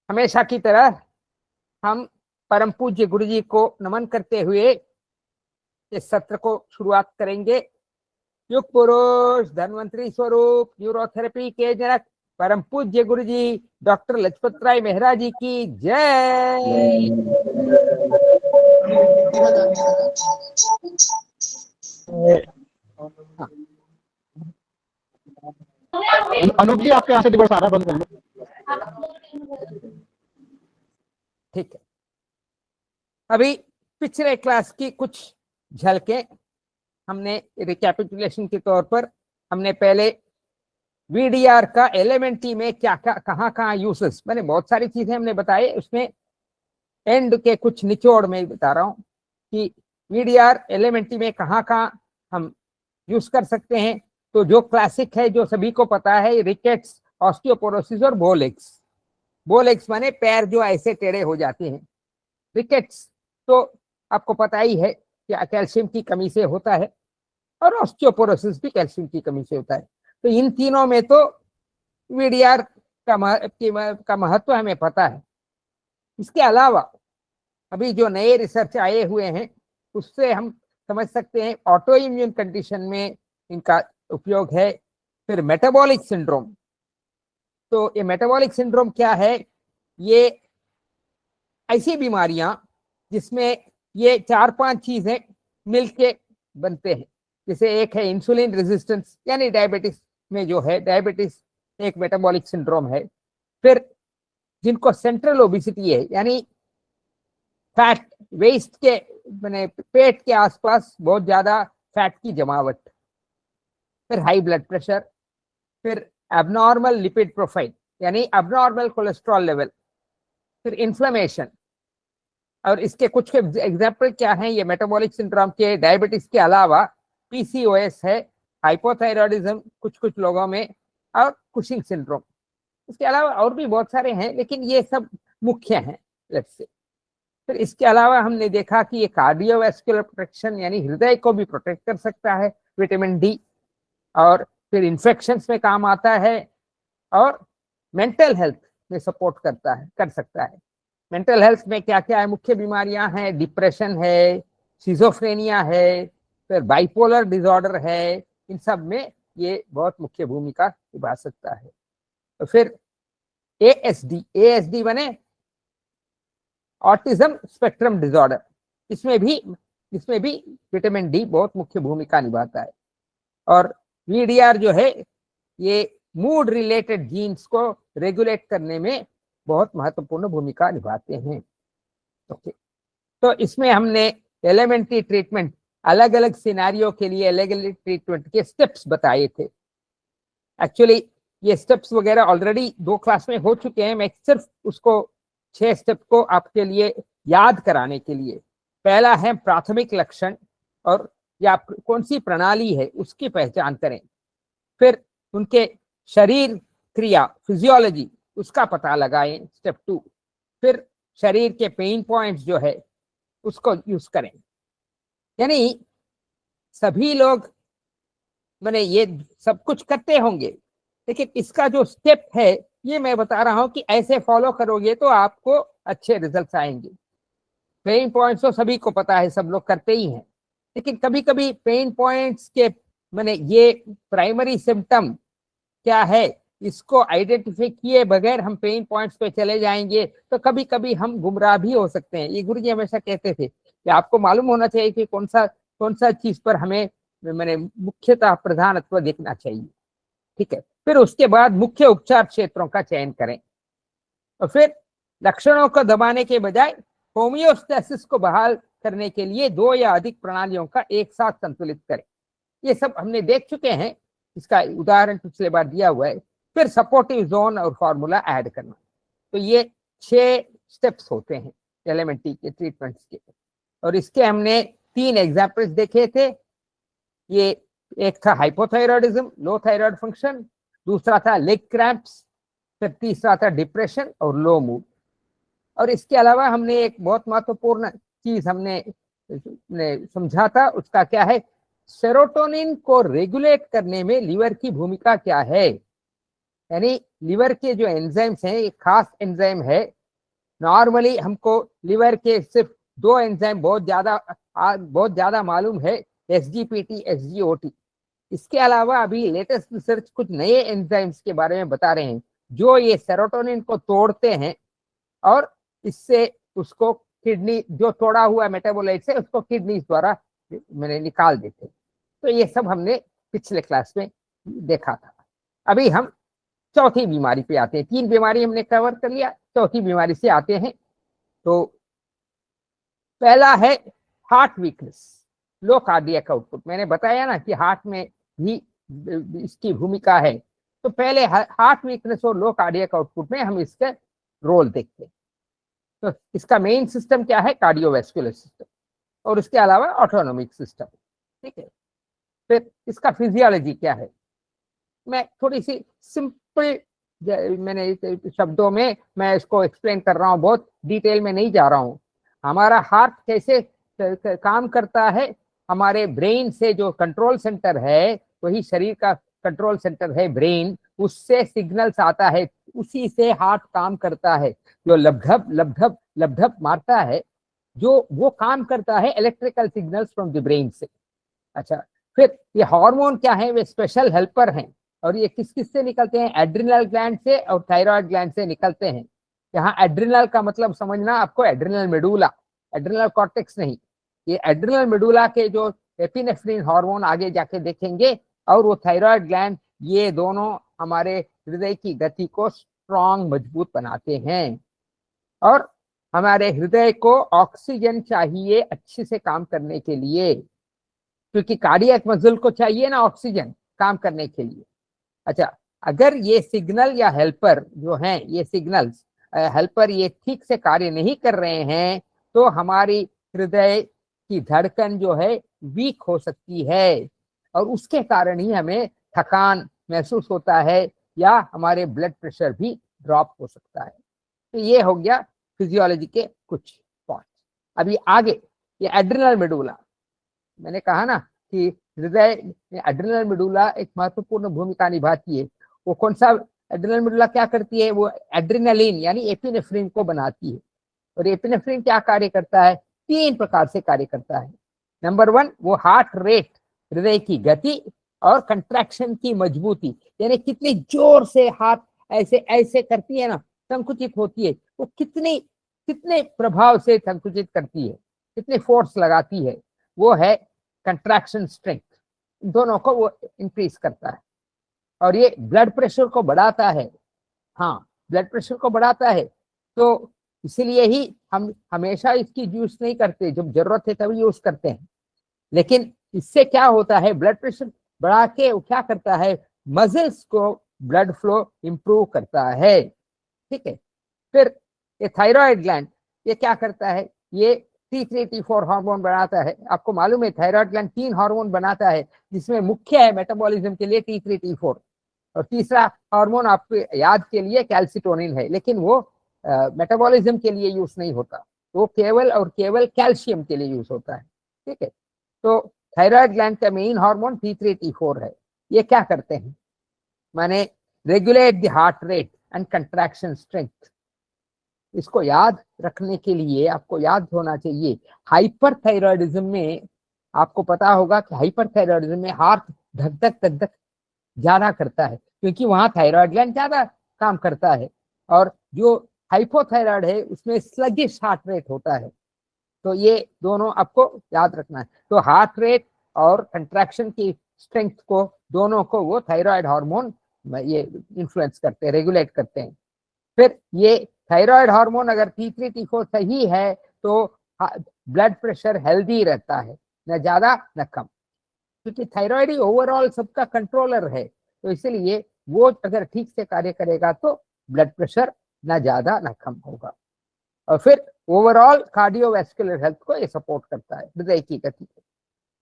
हमेशा की तरह हम परम पूज्य गुरु जी को नमन करते हुए इस सत्र को शुरुआत करेंगे। युग पुरुष धन्वंतरी स्वरूप न्यूरोथेरेपी के जनक परम पूज्य गुरु जी डॉक्टर लजपत राय मेहरा जी की जय। अनूप जी आपके यहाँ से दिवस सारा बंद कर लो। ठीक है, अभी पिछले क्लास की कुछ झलकें हमने रिकैपिटुलेशन के तौर पर हमने पहले वीडीआर का एलिमेंटी में क्या क्या कहाँ यूसेस, मैंने बहुत सारी चीजें हमने बताई, उसमें एंड के कुछ निचोड़ में बता रहा हूँ कि वीडीआर एलिमेंटी में कहाँ हम यूज कर सकते हैं। तो जो क्लासिक है, जो सभी को पता है, रिकेट्स, ऑस्टियोपोरोसिस और बोलेक्स। बोलेक्स माने पैर जो ऐसे टेढ़े हो जाते हैं। रिकेट्स तो आपको पता ही है कि कैल्शियम की कमी से होता है, और ऑस्टियोपोरोसिस भी कैल्शियम की कमी से होता है। तो इन तीनों में तो वीडीआर का महत्व हमें पता है। इसके अलावा अभी जो नए रिसर्च आए हुए हैं उससे हम समझ सकते हैं ऑटो इम्यून कंडीशन में इनका उपयोग है। फिर मेटाबॉलिक सिंड्रोम, तो ये मेटाबॉलिक सिंड्रोम क्या है? ये ऐसी बीमारियां जिसमें ये 4-5 चीजें मिलके बनते हैं। जैसे एक है इंसुलिन रेजिस्टेंस, यानी डायबिटीज में जो है, डायबिटीज एक मेटाबॉलिक सिंड्रोम है। फिर जिनको सेंट्रल ओबिसिटी है, यानी फैट, वेस्ट के मैंने पेट के आसपास बहुत ज्यादा फैट की जमावट। फिर हाई ब्लड प्रेशर। फिर एबनॉर्मल लिपिड प्रोफाइल, यानी एबनॉर्मल कोलेस्ट्रॉल लेवल। फिर इन्फ्लेमेशन। और इसके कुछ एग्जाम्पल क्या हैं ये मेटाबॉलिक सिंड्रोम के? डायबिटीज के अलावा पीसीओएस है, हाइपोथायरॉयडिज्म कुछ कुछ लोगों में, और कुशिंग सिंड्रोम। इसके अलावा और भी बहुत सारे हैं, लेकिन ये सब मुख्य हैं, लेट्स से। फिर इसके अलावा हमने देखा कि ये कार्डियोवैस्कुलर प्रोटेक्शन, यानी हृदय को भी प्रोटेक्ट कर सकता है, विटामिन डी। और फिर इन्फेक्शंस में काम आता है, और मेंटल हेल्थ में सपोर्ट कर सकता है। मेंटल हेल्थ में क्या क्या है? मुख्य बीमारियां हैं, डिप्रेशन है, सिजोफ्रेनिया है, फिर बाइपोलर डिसऑर्डर है। इन सब में ये बहुत मुख्य भूमिका निभा सकता है। तो फिर एएसडी बने ऑटिज्म स्पेक्ट्रम डिसऑर्डर, इसमें भी विटामिन डी बहुत मुख्य भूमिका निभाता है। और वीडीआर जो है ये मूड रिलेटेड जीन्स को रेगुलेट करने में बहुत महत्वपूर्ण भूमिका निभाते हैं। ओके, तो इसमें हमने एलिमेंट्री ट्रीटमेंट, अलग अलग सिनेरियो के लिए अलग अलग ट्रीटमेंट के स्टेप्स बताए थे। एक्चुअली ये स्टेप्स वगैरह ऑलरेडी 2 क्लास में हो चुके हैं। मैं सिर्फ उसको 6 स्टेप को आपके लिए याद कराने के लिए, पहला है प्राथमिक लक्षण, और या कौन सी प्रणाली है उसकी पहचान करें। फिर उनके शरीर क्रिया, फिजियोलॉजी, उसका पता लगाएं, स्टेप 2। फिर शरीर के पेन पॉइंट्स जो है उसको यूज करें। यानी सभी लोग मैंने ये सब कुछ करते होंगे, लेकिन इसका जो स्टेप है ये मैं बता रहा हूं कि ऐसे फॉलो करोगे तो आपको अच्छे रिजल्ट्स आएंगे। पेन पॉइंट्स तो सभी को पता है, सब लोग करते ही हैं, लेकिन कभी कभी पेन पॉइंट्स के मैंने ये प्राइमरी सिम्टम क्या है, इसको आइडेंटिफाई किए बगैर हम पेन पॉइंट्स पे चले जाएंगे तो कभी कभी हम गुमराह भी हो सकते हैं। ये गुरुजी हमेशा कहते थे कि आपको मालूम होना चाहिए कि कौन सा चीज पर हमें मैंने मुख्यतः प्रधानत्व देखना चाहिए। ठीक है, फिर उसके बाद मुख्य उपचार क्षेत्रों का चयन करें, और फिर लक्षणों को दबाने के बजाय होम्योस्टेसिस को बहाल करने के लिए 2 या अधिक प्रणालियों का एक साथ संतुलित करें। ये सब हमने देख चुके हैं, इसका उदाहरण पिछले बार दिया हुआ है। फिर सपोर्टिव जोन और फॉर्मूला ऐड करना। तो ये 6 स्टेप्स होते हैं एलिमेंट्री के ट्रीटमेंट्स के, और इसके हमने 3 एग्जाम्पल्स देखे थे। ये एक था हाइपोथायरॉयडिज्म, लो थायराइड फंक्शन, दूसरा था लेग क्रैम्प्स, फिर तीसरा था डिप्रेशन और लो मूड। और इसके अलावा हमने एक बहुत महत्वपूर्ण चीज हमने समझा था, उसका क्या है? सेरोटोनिन को रेगुलेट करने में लीवर की भूमिका क्या है। यानी लीवर के जो एंजाइम्स हैं, एक खास एंजाइम है नॉर्मली हमको लिवर के सिर्फ 2 एंजाइम बहुत ज्यादा मालूम है, SGPT, SGOT। इसके अलावा अभी लेटेस्ट रिसर्च कुछ नए एंजाइम्स के बारे में बता रहे हैं जो ये सेरोटोनिन को तोड़ते हैं और इससे उसको किडनी, जो तोड़ा हुआ मेटाबोलाइट है उसको किडनी द्वारा मैंने निकाल देते हैं। तो ये सब हमने पिछले क्लास में देखा था। अभी हम चौथी बीमारी पे आते हैं। 3 बीमारी हमने कवर कर लिया, चौथी बीमारी से आते हैं। तो पहला है heart weakness, low cardiac output. मैंने बताया ना कि हार्ट में भी इसकी भूमिका है। तो पहले हार्ट वीकनेस और लो कार्डियक आउटपुट में हम इसका रोल देखते हैं। तो इसका मेन सिस्टम क्या है? कार्डियोवैस्कुलर सिस्टम, और उसके अलावा ऑटोनोमिक सिस्टम। ठीक है, फिर इसका फिजियोलॉजी क्या है? मैं थोड़ी सी सिंपल मैंने शब्दों में मैं इसको एक्सप्लेन कर रहा हूँ, बहुत डिटेल में नहीं जा रहा हूँ। हमारा हार्ट कैसे काम करता है? हमारे ब्रेन से जो कंट्रोल सेंटर है, वही शरीर का कंट्रोल सेंटर है ब्रेन, उससे सिग्नल्स आता है, उसी से हार्ट काम करता है। जो लबधब लबधब लबधब मारता है, जो वो काम करता है electrical signals from the brain से। अच्छा, फिर ये हार्मोन क्या है? वे स्पेशल हेल्पर हैं, और ये किस किस से निकलते हैं? एड्रिनल ग्लैंड से और थायराइड ग्लैंड से निकलते हैं। यहाँ एड्रिनल का मतलब समझना आपको, एड्रिनल मेडुला, एड्रिनल कॉर्टेक्स नहीं। ये एड्रिनल मेडुला के जो एपिनेफ्रिन हार्मोन आगे जाके देखेंगे, और वो थायराइड ग्लैंड, ये दोनों हमारे हृदय की गति को स्ट्रॉन्ग, मजबूत बनाते हैं। और हमारे हृदय को ऑक्सीजन चाहिए अच्छे से काम करने के लिए, क्योंकि कार्डियक मसल को चाहिए ना ऑक्सीजन काम करने के लिए। अच्छा, अगर ये सिग्नल या हेल्पर जो हैं, ये सिग्नल्स हेल्पर ये ठीक से कार्य नहीं कर रहे हैं, तो हमारी हृदय की धड़कन जो है वीक हो सकती है, और उसके कारण ही हमें थकान महसूस होता है, या हमारे ब्लड प्रेशर भी ड्रॉप हो सकता है। तो ये हो गया फिजियोलॉजी के कुछ पॉइंट। अभी आगे ये एड्रिनल मेडुला, मैंने कहा ना कि हृदय में एड्रिनल मेडुला एक महत्वपूर्ण भूमिका निभाती है। वो कौन सा? एड्रिनल मेडुला क्या करती है? वो एड्रिनलिन यानी एपिनेफ्रिन को बनाती है। और एपिनेफ्रिन क्या कार्य करता है? 3 प्रकार से कार्य करता है। नंबर 1, वो हार्ट रेट, हृदय की गति और कंट्रैक्शन की मजबूती, यानी कितनी जोर से हाथ ऐसे ऐसे करती है ना, संकुचित होती है, वो कितने प्रभाव से संकुचित करती है, कितने फोर्स लगाती है, वो है कंट्रैक्शन स्ट्रेंथ। दोनों को वो इंक्रीज करता है। और ये ब्लड प्रेशर को बढ़ाता है। हाँ, ब्लड प्रेशर को बढ़ाता है। तो इसीलिए ही हम हमेशा इसकी यूज नहीं करते, जब जरूरत है तभी यूज करते हैं। लेकिन इससे क्या होता है? ब्लड प्रेशर बढ़ा के वो क्या करता है? मसल्स को ब्लड फ्लो इंप्रूव करता है। ठीक है, फिर ये थायराइड ग्लैंड, ये क्या करता है? ये T3 T4 हार्मोन बनाता है। आपको मालूम है थायराइड ग्लैंड 3 हार्मोन बनाता है, जिसमें मुख्य है मेटाबॉलिज्म के लिए T3 T4, और तीसरा हार्मोन आपको याद के लिए कैल्सिटोनिन है, लेकिन वो मेटाबॉलिज्म के लिए यूज नहीं होता, वो केवल और केवल कैल्शियम के लिए यूज होता है। ठीक है, तो थायराइड ग्लैंड का मेन हार्मोन T3 T4 है। ये क्या करते हैं? माने regulate the heart rate and contraction strength. इसको याद रखने के लिए आपको याद होना चाहिए, हाइपरथायरॉयडिज्म में आपको पता होगा कि हाइपरथायरॉयडिज्म में हार्ट धक धक धक धक ज्यादा करता है, क्योंकि वहां थायराइड ग्लैंड ज्यादा काम करता है, और जो हाइपोथायराइड है उसमें स्लगिश हार्ट रेट होता है। तो ये दोनों आपको याद रखना है। तो हार्ट रेट और कंट्रैक्शन की स्ट्रेंथ को, दोनों को वो थायराइड हार्मोन ये इन्फ्लुएंस करते हैं, रेगुलेट करते हैं। फिर ये थायराइड हार्मोन अगर T3 T4 सही है, तो ब्लड प्रेशर हेल्दी रहता है, न ज्यादा न कम, क्योंकि थायराइड ही ओवरऑल सबका कंट्रोलर है। तो इसलिए वो अगर ठीक से कार्य करेगा तो ब्लड प्रेशर न ज्यादा न कम होगा। और फिर ओवरऑल कार्डियोवैस्कुलर हेल्थ को ये सपोर्ट करता है, हृदय की गति को।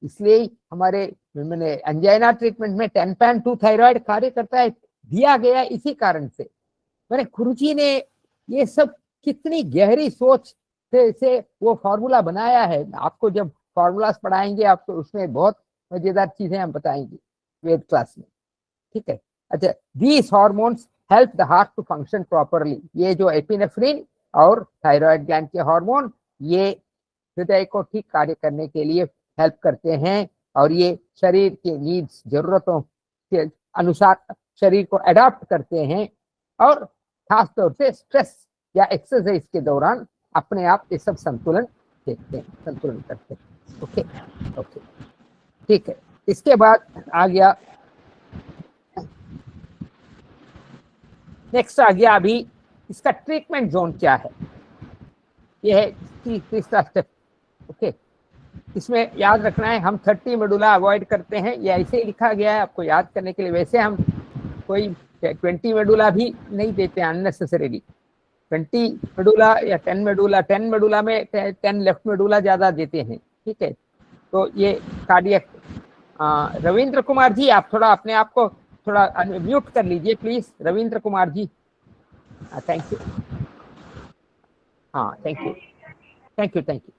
इसलिए हमारे मैंने एंजाइना ट्रीटमेंट में 10pan2 थायराइड कार्य करता है, दिया गया इसी कारण से। मैंने गुरुजी ने ये सब कितनी गहरी सोच से वो फॉर्मूला बनाया है। आपको जब फॉर्मूलास पढ़ाएंगे, आपको उसमें बहुत मजेदार चीजें हम बताएंगे वेद क्लास में। ठीक है, अच्छा, these hormones help the heart to function properly. ये जो एपिनेफ्रिन और थायराइड ग्लैंड के हार्मोन ये हृदय को ठीक कार्य करने के लिए हेल्प करते हैं, और ये शरीर के नीड्स, जरूरतों के अनुसार शरीर को अडॉप्ट करते हैं, और खास तौर से स्ट्रेस या एक्सरसाइज के दौरान अपने आप ये सब संतुलन देखते हैं, संतुलन करते हैं। ओके ओके, ठीक है। इसके बाद आ गया, नेक्स्ट आ गया अभी इसका ट्रीटमेंट जोन क्या है। ये है तीसरा स्टेप। ओके, इसमें याद रखना है हम 30 मेडुला अवॉइड करते हैं, ये ऐसे ही लिखा गया है आपको याद करने के लिए। वैसे हम कोई 20 मेडुला भी नहीं देते हैं अननेसेसरीली। 20 मेडुला या 10 मेडुला, 10 मेडुला में 10 लेफ्ट मेडुला ज्यादा देते हैं, ठीक है। तो ये कार्डियक, रविंद्र कुमार जी आप थोड़ा अपने आप को थोड़ा म्यूट कर लीजिए please, Ravindra Kumar ji. Thank you, हाँ thank you thank you thank you.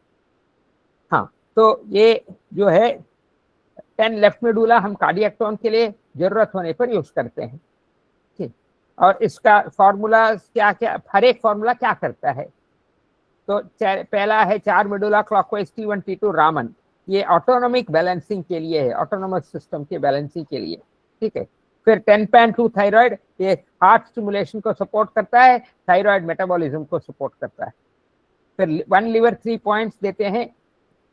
हाँ, तो ये जो है 10 लेफ्ट मेडुला हम कार्डियक टोन के लिए जरूरत होने पर यूज करते हैं, ठीक। और इसका फॉर्मूला क्या क्या, हर एक फॉर्मूला क्या करता है। तो पहला है 4 medulla clockwise T1 T2 Raman, ये ऑटोनॉमिक बैलेंसिंग के लिए है, ऑटोनॉमस सिस्टम के बैलेंसिंग के लिए, ठीक है। फिर 10pan2 थायराइड, ये हार्ट स्टिमुलेशन को सपोर्ट करता है, थायराइड मेटाबॉलिज्म को सपोर्ट करता है। फिर 1 लिवर 3 पॉइंट्स देते हैं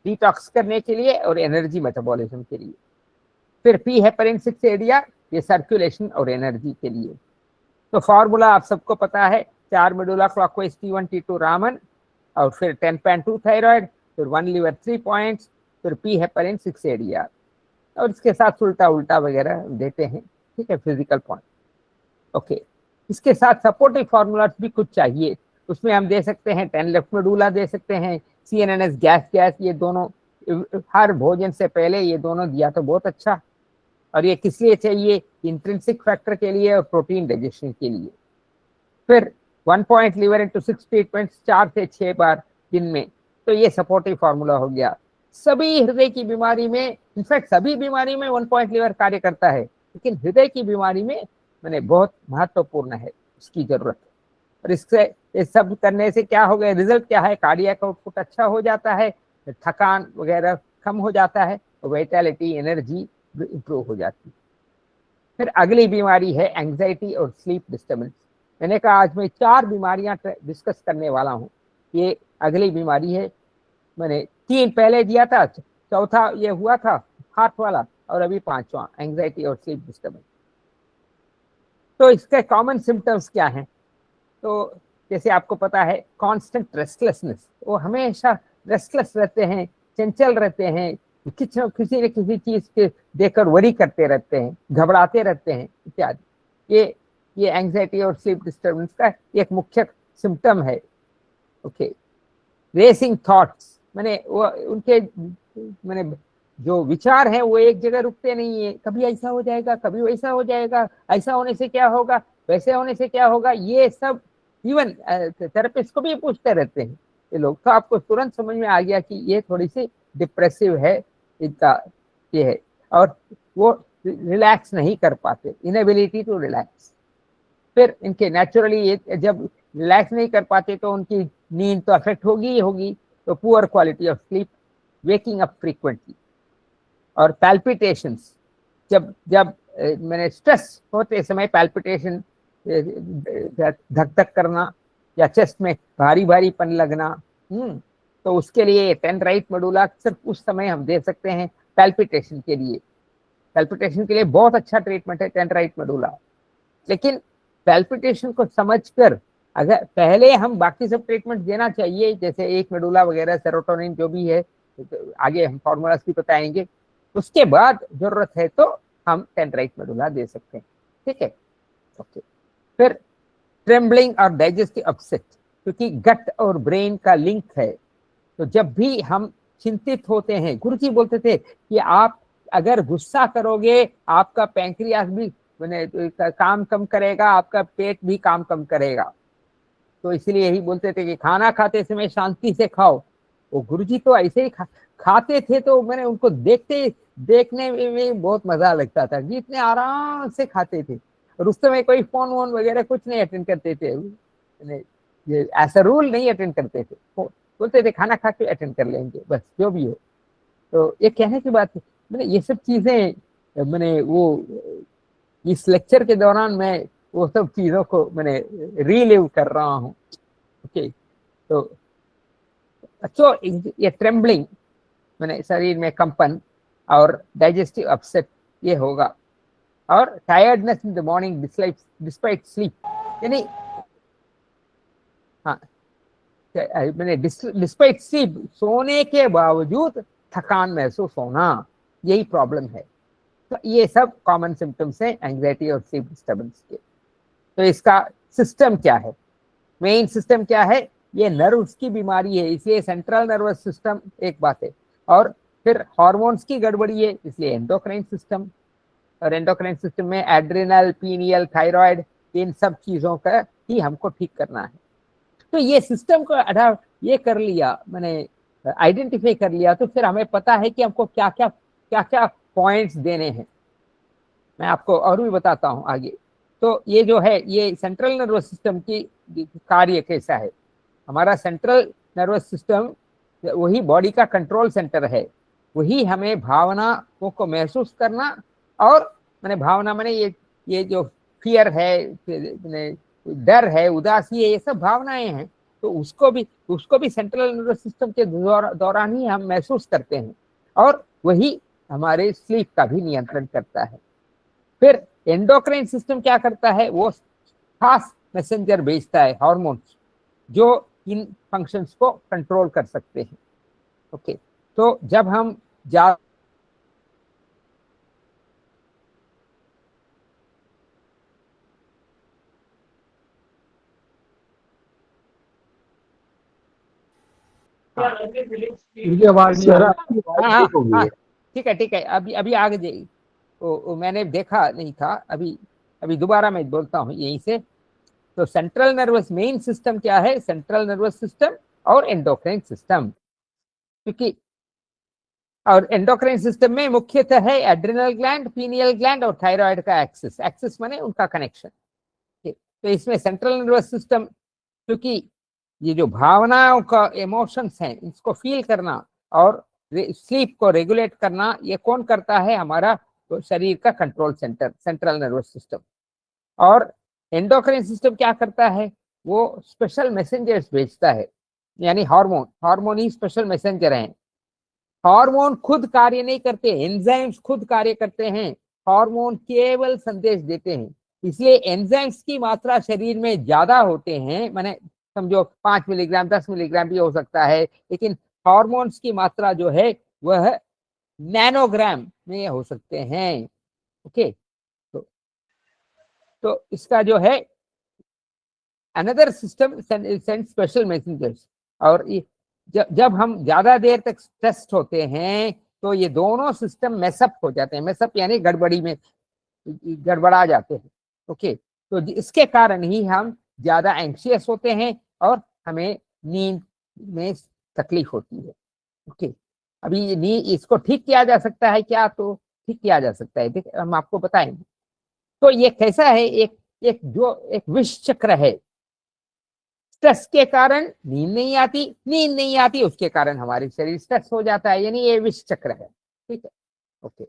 डिटॉक्स करने के लिए और एनर्जी मेटाबॉलिज्म के लिए। फिर पी हेपरिन 6 एडिया, ये सर्कुलेशन और एनर्जी के लिए। तो फॉर्मूला आप सबको पता है, 4 medulla clockwise T1 T2 Raman, और फिर 10pan2 थायराइड, फिर 1 लिवर 3 पॉइंट्स, फिर पी हेपरिन 6 एडिया, और इसके साथ उल्टा उल्टा वगैरह देते हैं, ठीक है, फिजिकल पॉइंट। ओके, इसके साथ सपोर्टिव फॉर्मूलास भी कुछ चाहिए, उसमें हम दे सकते हैं 10 लेफ्ट मेडुला दे सकते हैं, CNNS गैस, ये दोनों हर भोजन से पहले ये दोनों दिया तो बहुत अच्छा। और ये किस लिए चाहिए, इंट्रिंसिक फैक्टर के लिए और प्रोटीन डाइजेशन के लिए। फिर 1 पॉइंट लिवर इंटू 6 ट्रीटमेंट्स 4 से 6 बार दिन में, तो ये सपोर्टिव फार्मूला हो गया। सभी हृदय की बीमारी में, इनफैक्ट सभी बीमारी में 1 पॉइंट लिवर कार्य करता है, लेकिन हृदय की बीमारी में मैंने बहुत महत्वपूर्ण है उसकी जरूरत। और इससे इस सब करने से क्या हो गया, रिजल्ट क्या है, कार्डियक आउटपुट अच्छा हो जाता है, थकान वगैरह कम हो जाता है, और वाइटैलिटी, एनर्जी इंप्रूव हो जाती है। फिर अगली बीमारी है एंजाइटी और स्लीप डिस्टर्बेंस। मैंने कहा आज मैं 4 बीमारियां डिस्कस करने वाला हूँ। ये अगली बीमारी है, मैंने 3 पहले दिया था, चौथा ये हुआ था हार्ट वाला, और अभी 5वां एंजाइटी और स्लीप डिस्टर्बेंस। तो इसके कॉमन सिम्टम्स क्या हैं, तो जैसे आपको पता है कांस्टेंट रेस्टलेसनेस, वो हमेशा रेस्टलेस रहते हैं, चंचल रहते हैं, किसी न किसी चीज के देखकर वरी करते रहते हैं, घबराते रहते हैं इत्यादि। ये एंजाइटी और स्लीप डिस्टर्बेंस का एक मुख्य सिम्टम है। ओके, रेसिंग थॉट्स, मैंने वो उनके मैंने जो विचार हैं वो एक जगह रुकते नहीं है, कभी ऐसा हो जाएगा, कभी वैसा हो जाएगा, ऐसा होने से क्या होगा, वैसे होने से क्या होगा, ये सब इवन थेरेपिस्ट को भी पूछते रहते हैं ये लोग। तो आपको तुरंत समझ में आ गया कि ये थोड़ी सी डिप्रेसिव है इनका, ये है। और वो रिलैक्स नहीं कर पाते, इनएबिलिटी टू रिलैक्स। फिर इनके नेचुरली जब रिलैक्स नहीं कर पाते तो उनकी नींद तो अफेक्ट होगी ही होगी, तो poor quality of sleep, waking up frequently. और पैल्पिटेशंस, जब जब मैंने स्ट्रेस होते समय पैल्पिटेशन, धक धक करना या चेस्ट में भारी भारीपन लगना, तो उसके लिए 10 राइट मेडुला सिर्फ उस समय हम दे सकते हैं पैल्पिटेशन के लिए। पैल्पिटेशन के लिए बहुत अच्छा ट्रीटमेंट है 10 राइट मेडुला। लेकिन पैल्पिटेशन को समझकर अगर पहले हम बाकी सब ट्रीटमेंट देना चाहिए, जैसे 1 मेडुला वगैरह, सेरोटोनिन जो भी है, तो आगे हम फॉर्मूलास भी बताएंगे। उसके बाद जरूरत है तो हम 10 राइट मेडुला दे सकते हैं, ठीक है। ओके, फिर ट्रेम्बलिंग और डाइजेस्टिव अपसेट, क्योंकि गट और ब्रेन का लिंक है। तो जब भी हम चिंतित होते हैं, गुरुजी बोलते थे कि आप अगर गुस्सा करोगे आपका पैंक्रियास भी काम कम करेगा, आपका पेट भी काम कम करेगा। तो इसलिए यही बोलते थे कि खाना खाते समय शांति से खाओ। वो गुरुजी तो ऐसे ही खाते थे, तो मैंने उनको देखने में बहुत मजा लगता था कि इतने आराम से खाते थे, और उस समय कोई फोन वोन वगैरह कुछ नहीं अटेंड करते थे। ये ऐसा रूल नहीं अटेंड करते थे, बोलते थे खाना खा के अटेंड कर लेंगे, बस जो भी हो। तो ये कहने की बात है, मैंने ये सब चीजें मैंने वो इस लेक्चर के दौरान मैं वो सब चीजों को मैंने रीलिव कर रहा हूँ। ओके, तो ये ट्रेम्बलिंग मैंने शरीर में कंपन और डाइजेस्टिव अपसेट ये होगा, और tiredness in the morning despite sleep, यानी हाँ मैंने डिस्पाइट स्लीप, सोने के बावजूद थकान महसूस होना, यही प्रॉब्लम है। तो ये सब कॉमन सिम्टम्स हैं एंग्जाइटी और स्लीप डिस्टर्बेंस के। तो इसका सिस्टम क्या है, मेन सिस्टम क्या है, ये नर्व्स की बीमारी है, इसलिए सेंट्रल नर्वस सिस्टम एक बात है, और फिर हार्मोन्स की गड़बड़ी है, इसलिए एंडोक्राइन सिस्टम, और एंडोक्राइन सिस्टम में एड्रिनल, पीनियल, थायराइड, इन सब चीजों का ही हमको ठीक करना है। तो ये सिस्टम को ये कर लिया, मैंने आइडेंटिफाई कर लिया, तो फिर हमें पता है कि हमको क्या क्या पॉइंट्स देने हैं। मैं आपको और भी बताता हूँ आगे। तो ये जो है, ये सेंट्रल नर्वस सिस्टम की कार्य कैसा है। हमारा सेंट्रल नर्वस सिस्टम वही बॉडी का कंट्रोल सेंटर है, वही हमें भावनाओं को महसूस करना, और मैंने भावना मैंने ये जो फियर है, डर है, उदासी है, ये सब भावनाएं हैं, तो उसको भी सेंट्रल नर्वस सिस्टम के दौरान ही हम महसूस करते हैं, और वही हमारे स्लीप का भी नियंत्रण करता है। फिर एंडोक्राइन सिस्टम क्या करता है, वो खास मैसेंजर भेजता है, हार्मोन्स, जो इन फंक्शंस को कंट्रोल कर सकते हैं। ओके, तो जब हम मुझे आवाज नहीं आ रही, हाँ ठीक होगी हाँ है। ठीक है, अभी आगे जाइए। मैंने देखा नहीं था, अभी अभी दोबारा मैं बोलता हूँ यहीं से। तो सेंट्रल नर्वस मेन सिस्टम क्या है, सेंट्रल नर्वस सिस्टम और एंडोक्राइन सिस्टम, क्योंकि और एंडोक्राइन सिस्टम में मुख्यतः है एड्रिनल ग्लैंड, पीनियल ग्लैंड और थायराइड का एक्सिस, एक्सिस माने उनका कनेक्शन। तो इसमें सेंट्रल नर्वस सिस्टम, क्योंकि ये जो भावनाओं का इमोशंस हैं, इसको फील करना और स्लीप को रेगुलेट करना, ये कौन करता है, हमारा तो शरीर का control centre, central nervous system. और एंडोक्राइन सिस्टम क्या करता है, वो स्पेशल मैसेंजर्स भेजता है, यानी हार्मोन ही स्पेशल मैसेंजर हैं। हार्मोन खुद कार्य नहीं करते, एंजाइम्स खुद कार्य करते हैं, हार्मोन केवल संदेश देते हैं। इसलिए एंजाइम्स की मात्रा शरीर में ज्यादा होते हैं, माने समझो 5 मिलीग्राम 10 मिलीग्राम भी हो सकता है, लेकिन हार्मोन्स की मात्रा जो है वह नैनोग्राम में हो सकते हैं। ओके, तो इसका जो है another system send special messengers. और जब हम ज्यादा देर तक स्ट्रेस्ड होते हैं, तो ये दोनों सिस्टम मेसअप हो जाते हैं, मेसअप यानी गड़बड़ा जाते हैं। ओके, तो इसके कारण ही हम ज्यादा एंक्शियस होते हैं और हमें नींद में तकलीफ होती है। ओके, अभी ये नींद, इसको ठीक किया जा सकता है क्या, तो ठीक किया जा सकता है, देखिए हम आपको बताएंगे। तो ये कैसा है, एक विष चक्र है। स्ट्रेस के कारण नींद नहीं आती, उसके कारण हमारे शरीर स्ट्रेस हो जाता है, यानी ये विष चक्र है। ठीक है, ओके।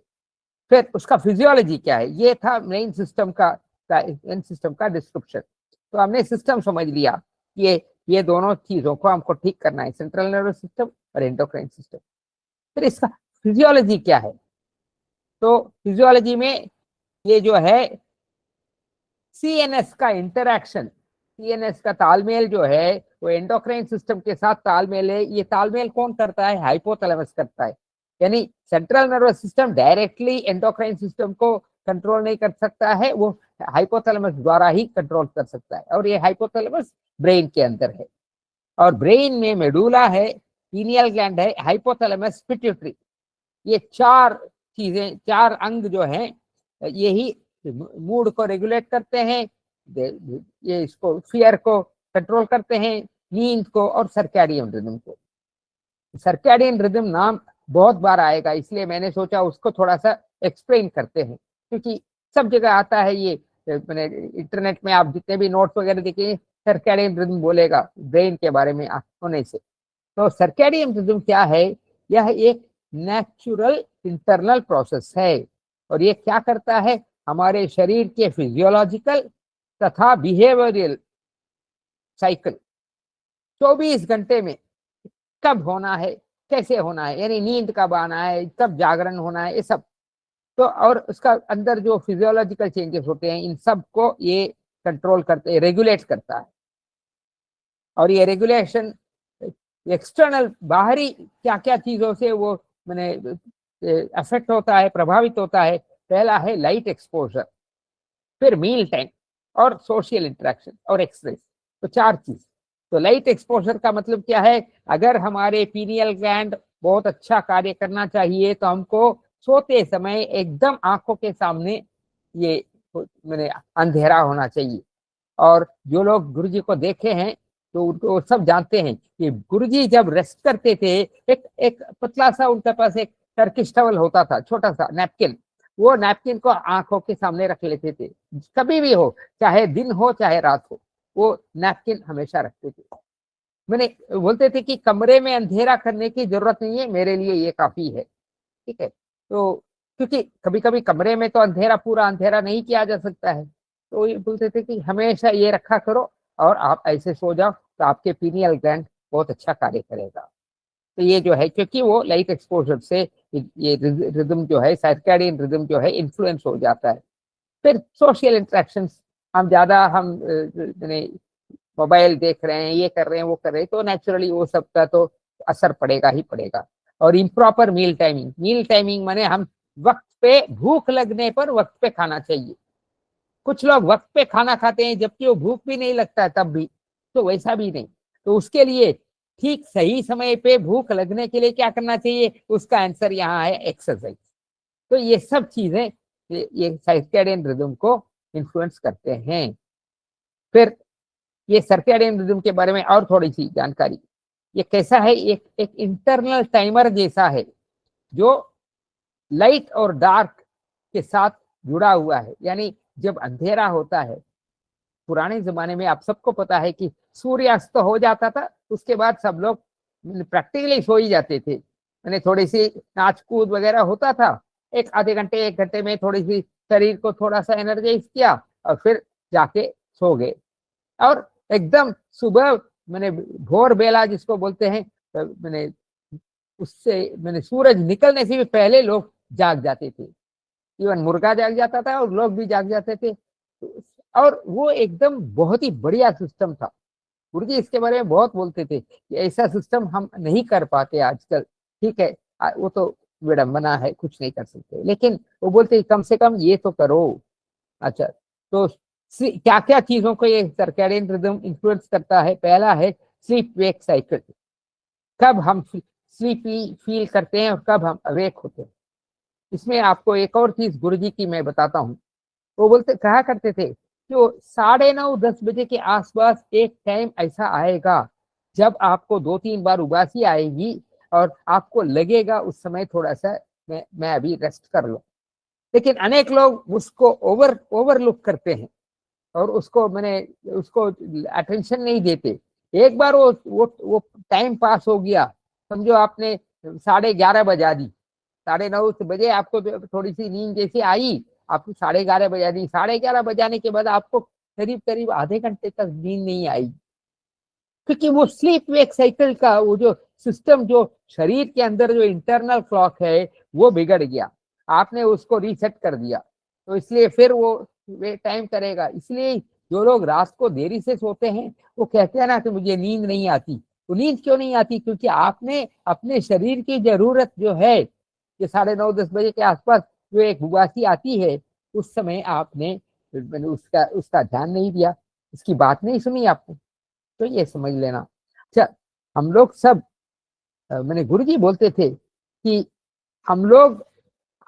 फिर उसका फिजियोलॉजी क्या है, ये था मेन सिस्टम का डिस्क्रिप्शन। तो हमने सिस्टम समझ लिया, ये दोनों चीजों को हमको ठीक करना है, सेंट्रल नर्वस सिस्टम और एंडोक्राइन सिस्टम। फिर इसका फिजियोलॉजी क्या है, तो फिजियोलॉजी में ये जो है सीएनएस का इंटरैक्शन, सीएनएस का तालमेल जो है, वो एंडोक्राइन सिस्टम के साथ तालमेल है। ये तालमेल कौन करता है, हाइपोथैलेमस करता है। यानी central nervous system directly endocrine system को कंट्रोल नहीं कर सकता है, वो हाइपोथैलेमस द्वारा ही कंट्रोल कर सकता है, और ये हाइपोथैलेमस ब्रेन के अंदर है। और ब्रेन में मेडुला है, पीनियल ग्लैंड है, हाइपोथैलेमस, पिट्यूटरी, ये चार अंग जो हैं, यही मूड को रेगुलेट करते हैं, ये इसको फियर को कंट्रोल करते हैं, नींद को और सर्कैडियन रिदम को। सर्कैडियन रिदम नाम बहुत बार आएगा, इसलिए मैंने सोचा उसको थोड़ा सा एक्सप्लेन करते हैं, क्योंकि सब जगह आता है ये। मैंने इंटरनेट में आप जितने भी नोट्स वगैरह देखेंगे, सर्कैडियन रिदम बोलेगा ब्रेन के बारे में होने से। तो सर्कैडियन रिदम क्या है? यह एक नेचुरल इंटरनल प्रोसेस है और ये क्या करता है, हमारे शरीर के फिजियोलॉजिकल तथा बिहेवियरल साइकिल 24 घंटे में कब होना है, कैसे होना है, यानी नींद कब आना है, कब जागरण होना है, ये सब। तो और उसका अंदर जो फिजियोलॉजिकल चेंजेस होते हैं, इन सब को ये कंट्रोल करते, रेगुलेट करता है। और ये रेगुलेशन एक्सटर्नल, बाहरी क्या क्या चीजों से वो मैंने अफेक्ट होता है, प्रभावित होता है। पहला है लाइट एक्सपोजर, फिर मील टाइम और सोशल इंटरेक्शन और एक्सरसाइज। तो 4 चीज। तो लाइट एक्सपोजर का मतलब क्या है? अगर हमारे पीनियल ग्लैंड बहुत अच्छा कार्य करना चाहिए तो हमको सोते समय एकदम आंखों के सामने ये मैंने अंधेरा होना चाहिए। और जो लोग गुरुजी को देखे हैं तो उनको सब जानते हैं कि गुरुजी जब रेस्ट करते थे, एक एक पतला सा उनके पास एक टर्किश टॉवल होता था, छोटा सा नैपकिन। वो नैपकिन को आंखों के सामने रख लेते थे, कभी भी हो, चाहे दिन हो चाहे रात हो, वो नैपकिन हमेशा रखते थे। मैंने बोलते थे कि कमरे में अंधेरा करने की जरूरत नहीं है, मेरे लिए ये काफी है। ठीक है। तो क्योंकि कभी कभी कमरे में तो अंधेरा, पूरा अंधेरा नहीं किया जा सकता है, तो ये बोलते थे कि हमेशा ये रखा करो और आप ऐसे सो जाओ तो आपके पीनियल ग्लैंड बहुत अच्छा कार्य करेगा। तो ये जो है, क्योंकि वो लाइट एक्सपोजर से ये रिदम जो है, सर्कैडियन रिदम जो है, इन्फ्लुएंस हो जाता है। फिर सोशल इंटरेक्शंस, हम ज्यादा हम मोबाइल देख रहे हैं, ये कर रहे हैं, वो कर रहे हैं, तो नेचुरली वो सब का तो असर पड़ेगा ही पड़ेगा। और improper meal timing, meal timing माने हम वक्त पे, भूख लगने पर वक्त पे खाना चाहिए। कुछ लोग वक्त पे खाना खाते हैं जबकि वो भूख भी नहीं लगता है तब भी, तो वैसा भी नहीं। तो उसके लिए ठीक सही समय पे भूख लगने के लिए क्या करना चाहिए, उसका आंसर यहाँ है एक्सरसाइज। तो ये सब चीजें ये सर्कैडियन रिदम को इन्फ्लुएंस करते हैं। फिर ये सर्कैडियन रिदम के बारे में और थोड़ी सी जानकारी। ये कैसा है, एक इंटरनल टाइमर जैसा है जो लाइट और डार्क के साथ जुड़ा हुआ है। यानी जब अंधेरा होता है, पुराने जमाने में आप सबको पता है कि सूर्यास्त तो हो जाता था, उसके बाद सब लोग प्रैक्टिकली सो ही जाते थे। मैंने थोड़ी सी नाच कूद वगैरह होता था, एक आधे घंटे 1 घंटे में थोड़ी सी शरीर को थोड़ा सा एनर्जाइज किया और फिर जाके सो गए। और एकदम सुबह मैंने भोर बेला जिसको बोलते हैं, मैंने उससे मैंने सूरज निकलने से भी पहले लोग जाग जाते थे। इवन मुर्गा जाग जाता था और लोग भी जाग जाते थे। और वो एकदम बहुत ही बढ़िया सिस्टम था। गुरुजी इसके बारे में बहुत बोलते थे कि ऐसा सिस्टम हम नहीं कर पाते आजकल। ठीक है, वो तो विडंबना है, कुछ नहीं कर सकते, लेकिन वो बोलते कम से कम ये तो करो। अच्छा, तो क्या क्या चीजों को ये सर्कैडियन रिदम इन्फ्लुएंस करता है? पहला है स्लीप वेक साइकिल, कब हम स्लीपी फील करते हैं और कब हम अवेक होते हैं। इसमें आपको एक और चीज गुरुजी की मैं बताता हूँ। वो बोलते, कहा करते थे कि वो 9:30-10 बजे के आसपास एक टाइम ऐसा आएगा जब आपको 2-3 बार उबासी आएगी और आपको लगेगा उस समय थोड़ा सा मैं अभी रेस्ट कर लूं। लेकिन अनेक लोग उसको ओवरलुक करते हैं और उसको अटेंशन नहीं देते। एक बार वो टाइम पास हो गया, समझो आपने 11:30 बजा दी, 9:30 बजे आपको थोड़ी सी नींद जैसी आई, आपको 11:30 बजा दी। 11:30 बजाने के बाद आपको करीब करीब आधे घंटे तक नींद नहीं आई, क्योंकि वो स्लीप वेक साइकिल का वो जो सिस्टम, जो शरीर के अंदर जो इंटरनल क्लॉक है, वो बिगड़ गया। आपने उसको रीसेट कर दिया, तो इसलिए फिर वो टाइम करेगा। इसलिए जो लोग रात को देरी से सोते हैं वो कहते हैं ना कि मुझे नींद नहीं आती। तो नींद क्यों नहीं आती? क्योंकि आपने अपने शरीर की जरूरत जो है, ये 9:30-10 बजे के आसपास जो एक उबासी आती है, उस समय आपने उसका ध्यान नहीं दिया, उसकी बात नहीं सुनी आपने। तो ये समझ लेना। अच्छा, हम लोग सब मैंने गुरुजी बोलते थे कि हम लोग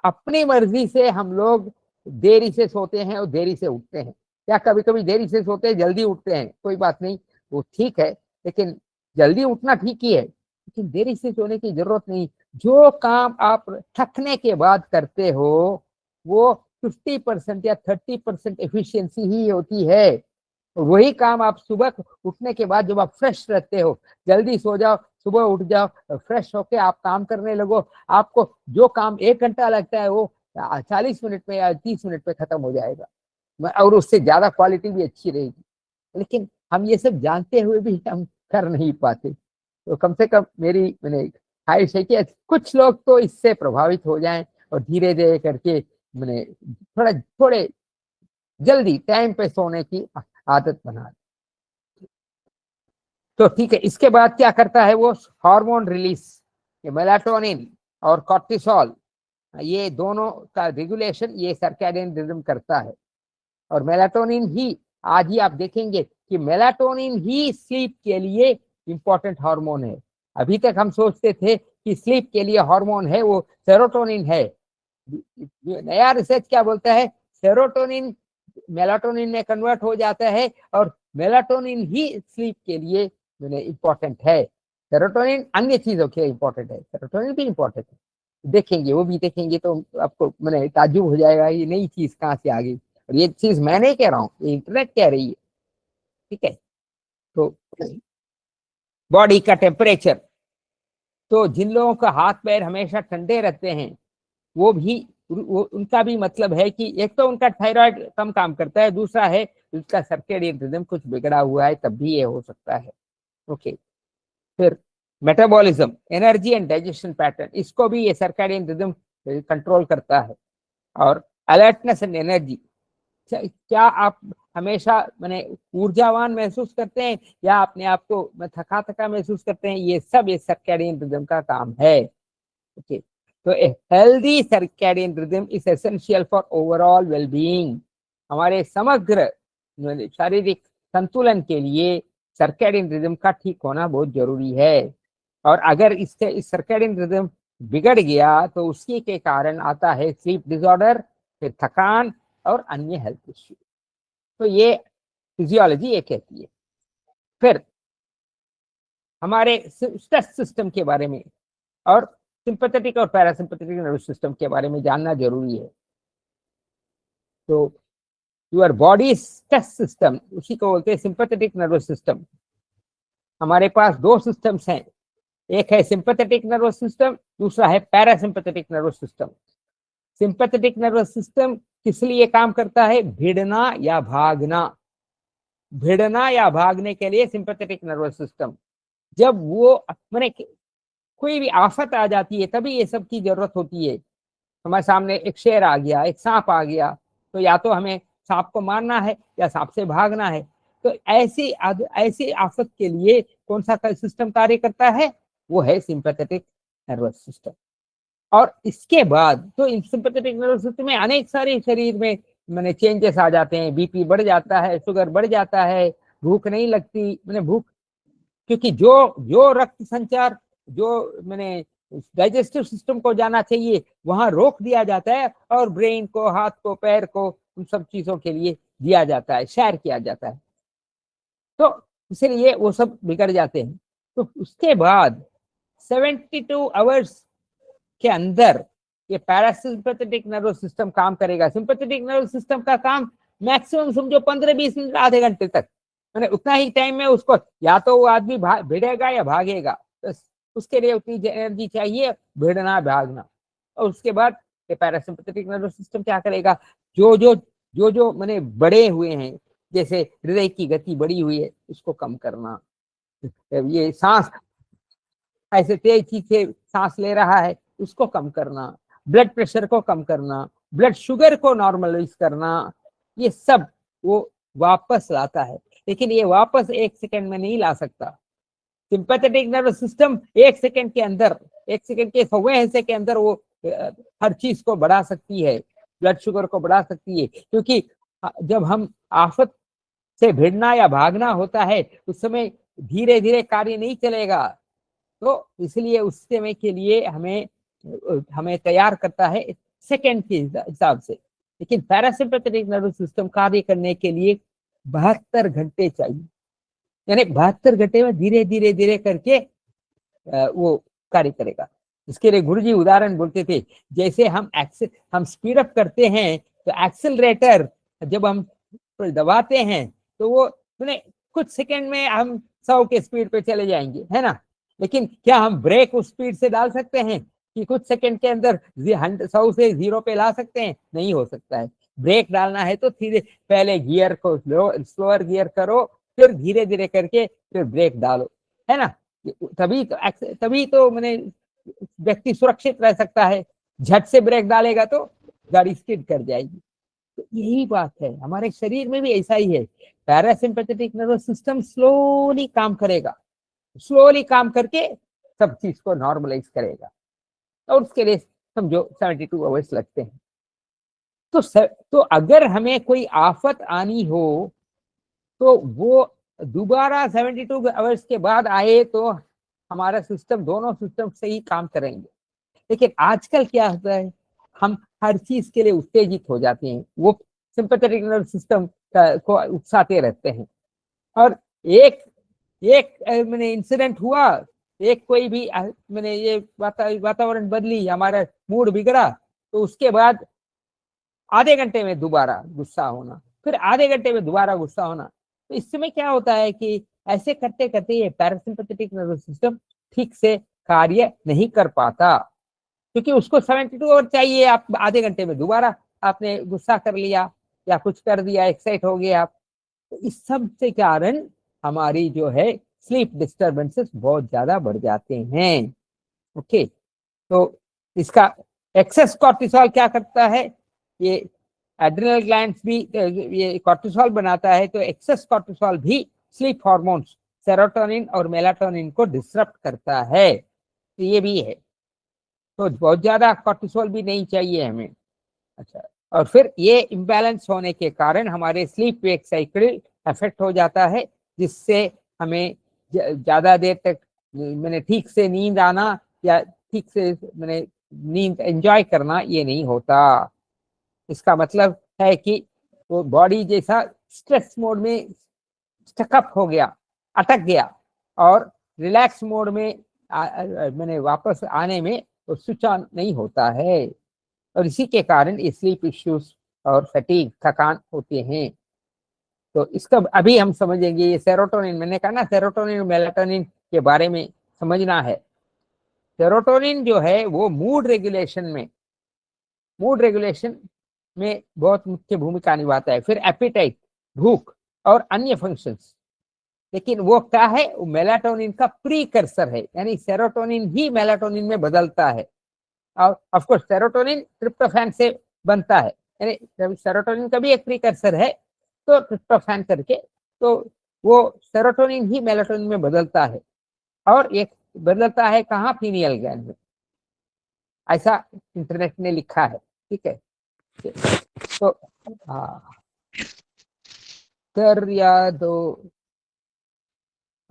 अपनी मर्जी से हम लोग देरी से सोते हैं और देरी से उठते हैं, या कभी कभी देरी से सोते हैं जल्दी उठते हैं, कोई बात नहीं, वो ठीक है। लेकिन जल्दी उठना ठीक ही है, लेकिन देरी से सोने की जरूरत नहीं। जो काम आप थकने के बाद करते हो वो 50% या 30% एफिशिएंसी ही होती है। वही काम आप सुबह उठने के बाद, जब आप फ्रेश रहते हो, जल्दी सो जाओ, सुबह उठ जाओ, फ्रेश होके आप काम करने लगो, आपको जो काम 1 घंटा लगता है वो 40 मिनट में या 30 मिनट में खत्म हो जाएगा, और उससे ज्यादा क्वालिटी भी अच्छी रहेगी। लेकिन हम ये सब जानते हुए भी हम कर नहीं पाते। तो कम से कम मेरी मैंने ख्वाहिश है कि कुछ लोग तो इससे प्रभावित हो जाएं और धीरे धीरे करके मैंने थोड़े जल्दी टाइम पे सोने की आदत बना दी। तो ठीक है, इसके बाद क्या करता है वो, हार्मोन रिलीज, ये मेलाटोनिन और कॉर्टिसोल, ये दोनों का रेगुलेशन ये सर्कैडियन रिदम करता है। और मेलाटोनिन ही, आज ही आप देखेंगे कि मेलाटोनिन ही स्लीप के लिए इंपॉर्टेंट हार्मोन है। अभी तक हम सोचते थे कि स्लीप के लिए हार्मोन है वो सेरोटोनिन है। नया रिसर्च क्या बोलता है, सेरोटोनिन मेलाटोनिन में कन्वर्ट हो जाता है और मेलाटोनिन ही स्लीप के लिए इंपॉर्टेंट है। सेरोटोनिन अन्य चीजों के लिए इंपॉर्टेंट है, सेरोटोनिन भी इंपॉर्टेंट है। देखेंगे, वो भी देखेंगे तो आपको मैंने ताज्जुब हो जाएगा, ये नई चीज कहाँ से आ गई। और ये चीज मैं नहीं कह रहा हूँ, ये इंटरनेट कह रही है। ठीक है, तो बॉडी का टेम्परेचर, तो जिन लोगों का हाथ पैर हमेशा ठंडे रहते हैं वो भी, उनका भी मतलब है कि एक तो उनका थायराइड कम काम करता है, दूसरा है उसका सर्केडियन रिदम कुछ बिगड़ा हुआ है, तब भी ये हो सकता है। ओके, फिर metabolism, energy and digestion pattern, इसको भी ये सर्केडियन रिदम कंट्रोल करता है। और अलर्टनेस एंड एनर्जी, क्या आप हमेशा मैंने ऊर्जावान महसूस करते हैं या अपने आप को थका थका महसूस करते हैं, ये सब ये सर्केडियन रिदम का काम है। ओके, तो a healthy circadian rhythm is essential for overall wellbeing, हमारे समग्र शारीरिक संतुलन के लिए सर्केडियन रिदम का ठीक होना बहुत जरूरी है। और अगर इससे इस सर्केडियन रिदम बिगड़ गया तो उसी के कारण आता है स्लीप डिसऑर्डर, फिर थकान और अन्य हेल्थ इश्यू। तो ये फिजियोलॉजी ये कहती है। फिर हमारे स्ट्रेस सिस्टम के बारे में और सिंपैथेटिक और पैरासिम्पैथेटिक नर्वस सिस्टम के बारे में जानना जरूरी है। तो योर बॉडी स्ट्रेस सिस्टम, उसी को बोलते हैं सिंपैथेटिक नर्वस सिस्टम। हमारे पास दो सिस्टम्स हैं, एक है सिंपैथेटिक नर्वस सिस्टम, दूसरा है parasympathetic nervous system. Sympathetic nervous system किस लिए काम करता है, भिड़ना या भागना, भिड़ना या भागने के लिए सिंपैथेटिक नर्वस सिस्टम। जब वो मैंने कोई भी आफत आ जाती है तभी ये सब की जरूरत होती है। हमारे सामने एक शेर आ गया, एक सांप आ गया, तो या तो हमें सांप को मारना है या सांप से भागना है। तो ऐसी आफत के लिए कौन सा सिस्टम कार्य करता है, वो है सिंपैथेटिक नर्वस सिस्टम। और इसके बाद तो सिंपैथेटिक नर्वस सिस्टम में अनेक सारे शरीर में मैंने चेंजेस आ जाते हैं, बीपी बढ़ जाता है, शुगर बढ़ जाता है, भूख नहीं लगती, मैंने भूख, क्योंकि जो जो रक्त संचार, जो मैंने डाइजेस्टिव सिस्टम को जाना चाहिए वहां रोक दिया जाता है, और ब्रेन को, हाथ को, पैर को, उन सब चीजों के लिए दिया जाता है, शेयर किया जाता है। तो इसलिए वो सब बिगड़ जाते हैं। तो उसके बाद 72 आवर्स के अंदर ये पैरासिम्पैथेटिक नर्वस सिस्टम काम करेगा। सिंपैथेटिक नर्वस सिस्टम का काम मैक्सिमम समझो 15-20 मिनट, आधे घंटे तक, मैंने उतना ही टाइम में उसको या तो वो आदमी भिड़ेगा या भागेगा, तो उसके लिए उतनी एनर्जी चाहिए, भिड़ना भागना। और उसके बाद ये पैरासिम्पैथेटिक नर्वस सिस्टम क्या करेगा, जो मैंने बड़े हुए हैं, जैसे हृदय की गति बढ़ी हुई है उसको कम करना, ये सांस ऐसे तेजी से सांस ले रहा है उसको कम करना, ब्लड प्रेशर को कम करना, ब्लड शुगर को नॉर्मलाइज करना, ये सब वो वापस लाता है। लेकिन ये वापस 1 सेकंड में नहीं ला सकता। सिंपैथेटिक नर्वस सिस्टम 1 सेकंड के अंदर, 1 सेकंड के 100वें हिस्से के अंदर वो हर चीज को बढ़ा सकती है, ब्लड शुगर को बढ़ा सकती है। क्योंकि जब हम आफत से भिड़ना या भागना होता है उस समय धीरे धीरे कार्य नहीं चलेगा, तो इसलिए उस समय के लिए हमें तैयार करता है सेकंड के हिसाब से। लेकिन पैरासिम्पैथेटिक नर्वस सिस्टम कार्य करने के लिए 72 घंटे चाहिए, यानी 72 घंटे में धीरे धीरे धीरे करके वो कार्य करेगा। इसके लिए गुरुजी उदाहरण बोलते थे, जैसे हम स्पीड अप करते हैं तो एक्सेलरेटर जब हम दबाते हैं तो वो सुने, कुछ सेकंड में हम 100 के स्पीड पे चले जाएंगे, है ना, लेकिन क्या हम ब्रेक उस स्पीड से डाल सकते हैं कि कुछ सेकंड के अंदर 100 से 0 पे ला सकते हैं? नहीं हो सकता है। ब्रेक डालना है तो धीरे, पहले गियर को स्लोअर गियर करो, फिर धीरे धीरे करके फिर ब्रेक डालो, है ना। तभी तो मैंने व्यक्ति सुरक्षित रह सकता है। झट से ब्रेक डालेगा तो गाड़ी स्किड कर जाएगी। तो यही बात है, हमारे शरीर में भी ऐसा ही है। पैरासिम्पैथेटिक नर्वस सिस्टम स्लोली काम करेगा, स्लोली काम करके सब चीज को नॉर्मलाइज करेगा, और उसके लिए समझो 72 आवर्स लगते हैं। तो अगर हमें कोई आफत आनी हो तो वो दोबारा 72 आवर्स के बाद आए तो हमारा सिस्टम, दोनों सिस्टम सही काम करेंगे। लेकिन आजकल क्या होता है, हम हर चीज के लिए उत्तेजित हो जाते हैं, वो सिंपैथेटिक नर्वस सिस्टम को उकसाते रहते हैं। और एक एक मैंने इंसिडेंट हुआ, एक कोई भी मैंने ये वातावरण बदली, हमारा मूड बिगड़ा, तो उसके बाद आधे घंटे में दोबारा गुस्सा होना, फिर आधे घंटे में दोबारा गुस्सा होना। तो इस समय क्या होता है कि ऐसे करते करते ये पैरासिम्पैथेटिक नर्वस सिस्टम ठीक से कार्य नहीं कर पाता, क्योंकि उसको 72 आवर चाहिए। आप आधे घंटे में दोबारा आपने गुस्सा कर लिया या कुछ कर दिया, एक्साइट हो गए आप। तो इस सब के कारण हमारी जो है स्लीप डिस्टर्बेंसेस बहुत ज्यादा बढ़ जाते हैं। ओके, तो इसका एक्सेस कॉर्टिसोल क्या करता है, ये एड्रिनल ग्लैंड्स भी ये कॉर्टिसोल बनाता है, तो एक्सेस कॉर्टिसोल भी स्लीप हार्मोन्स सेरोटोनिन और मेलाटोनिन को डिसरप्ट करता है। तो ये भी है, तो बहुत ज्यादा कॉर्टिसोल भी नहीं चाहिए हमें। अच्छा, और फिर ये इम्बैलेंस होने के कारण हमारे स्लीप वेक साइकिल अफेक्ट हो जाता है, जिससे हमें ज्यादा देर तक मैंने ठीक से नींद आना या ठीक से मैंने नींद एंजॉय करना ये नहीं होता। इसका मतलब है कि वो बॉडी जैसा स्ट्रेस मोड में स्टकअप हो गया, अटक गया, और रिलैक्स मोड में मैंने वापस आने में तो स्विच ऑन नहीं होता है, और इसी के कारण स्लीप इश्यूज और फटीग, थकान होते हैं। तो इसका अभी हम समझेंगे, ये सेरोटोनिन, मैंने कहा ना सेरोटोनिन मेलाटोनिन के बारे में समझना है। सेरोटोनिन जो है वो मूड रेगुलेशन में बहुत मुख्य भूमिका निभाता है। फिर एपिटाइट, भूख और अन्य फंक्शंस। लेकिन वो क्या है, वो मेलाटोनिन का प्रीकर्सर है, यानी सेरोटोनिन ही मेलाटोनिन में बदलता है। और ऑफ कोर्स सेरोटोनिन ट्रिप्टोफैन से बनता है, यानी सेरोटोनिन का भी एक प्रीकर्सर है, तो ट्रिप्टोफैन करके, तो वो सेरोटोनिन ही मेलाटोनिन में बदलता है, और एक बदलता है कहाँ, पीनियल ग्लैंड में, ऐसा इंटरनेट ने लिखा है। ठीक है, तो हाँ, कर या दो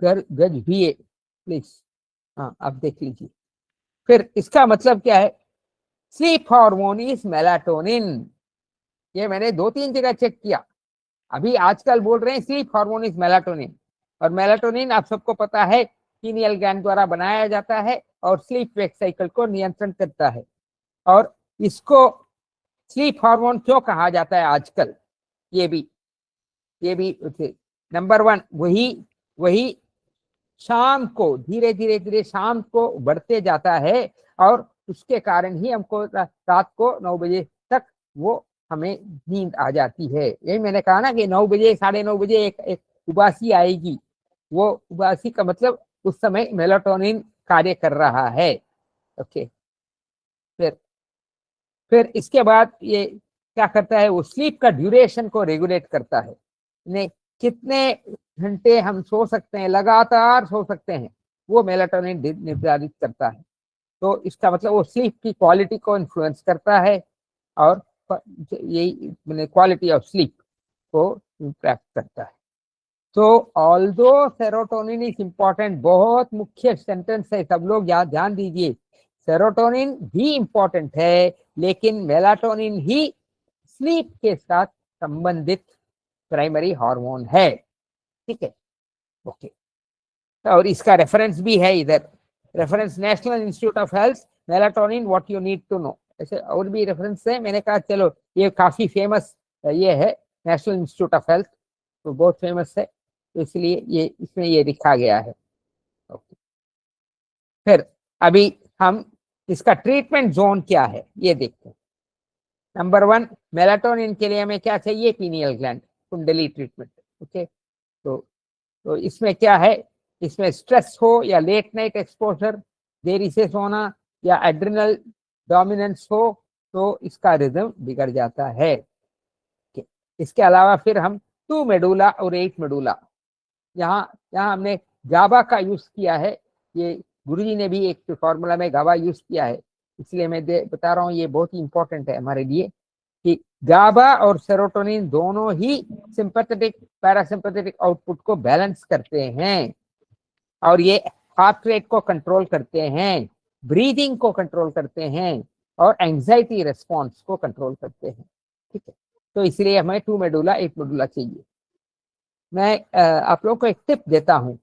गज भी है प्लीज, हाँ आप देख लीजिए। फिर इसका मतलब क्या है, स्लीप हार्मोन इज मेलाटोनिन। ये मैंने 2-3 जगह चेक किया। अभी आजकल बोल रहे हैं स्लीप हार्मोन इज मेलाटोनिन, और मेलाटोनिन आप सबको पता है पीनियल ग्लैंड द्वारा बनाया जाता है और स्लीप वेक साइकिल को नियंत्रण करता है। और इसको स्लीप हार्मोन क्यों कहा जाता है आजकल, ये भी नंबर 1 वही शाम को धीरे धीरे शाम को बढ़ते जाता है, और उसके कारण ही हमको रात को 9 बजे तक वो हमें नींद आ जाती है। यही मैंने कहा ना कि 9 बजे 9:30 बजे एक उबासी आएगी, वो उबासी का मतलब उस समय मेलाटोनिन कार्य कर रहा है। ओके, फिर इसके बाद ये क्या करता है, वो स्लीप का ड्यूरेशन को रेगुलेट करता है, ने कितने घंटे हम सो सकते हैं, लगातार सो सकते हैं, वो मेलाटोनिन निर्धारित करता है। तो इसका मतलब वो स्लीप की क्वालिटी को इन्फ्लुएंस करता है, और यही मैंने क्वालिटी ऑफ स्लीप को इम्पैक्ट करता है। तो ऑल्दो सेरोटोनिन इज इम्पोर्टेंट, बहुत मुख्य सेंटेंस है, सब लोग ध्यान दीजिए, सेरोटोनिन भी इम्पोर्टेंट है, लेकिन मेलाटोनिन ही स्लीप के साथ संबंधित प्राइमरी हार्मोन है। ठीक है, ओके, और इसका रेफरेंस भी है इधर, reference national institute of health, melatonin what you need to know, ऐसे और भी रेफरेंस है। मैंने कहा चलो ये काफी फेमस ये है नेशनल इंस्टीट्यूट ऑफ हेल्थ, तो बहुत फेमस है, तो इसलिए ये इसमें ये लिखा गया है। ओके, फिर अभी हम इसका ट्रीटमेंट जोन क्या है ये देखते हैं। नंबर 1, मेलाटोनिन के लिए हमें क्या चाहिए, पीनियल ग्लैंड, कुंडली ट्रीटमेंट। ओके, तो इसमें क्या है, इसमें स्ट्रेस हो या लेट नाइट एक्सपोजर, देरी से सोना या एड्रिनल डोमिनेंस हो तो इसका रिदम बिगड़ जाता है। इसके अलावा फिर हम 2 मेडुला और 8 मेडुला, यहाँ यहाँ हमने गाबा का यूज किया है। ये गुरुजी ने भी एक फॉर्मूला में गाबा यूज किया है, इसलिए मैं बता रहा हूँ, ये बहुत ही इंपॉर्टेंट है हमारे लिए कि गाबा और सेरोटोनिन दोनों ही सिंपैथेटिक पैरासिम्पैथेटिक आउटपुट को बैलेंस करते हैं, और ये हार्ट रेट को कंट्रोल करते हैं, ब्रीदिंग को कंट्रोल करते हैं, और एंजाइटी रेस्पॉन्स को कंट्रोल करते हैं। ठीक है, तो इसलिए हमें 2 मेडुला 8 मेडुला चाहिए। मैं आप लोग को एक टिप देता हूं।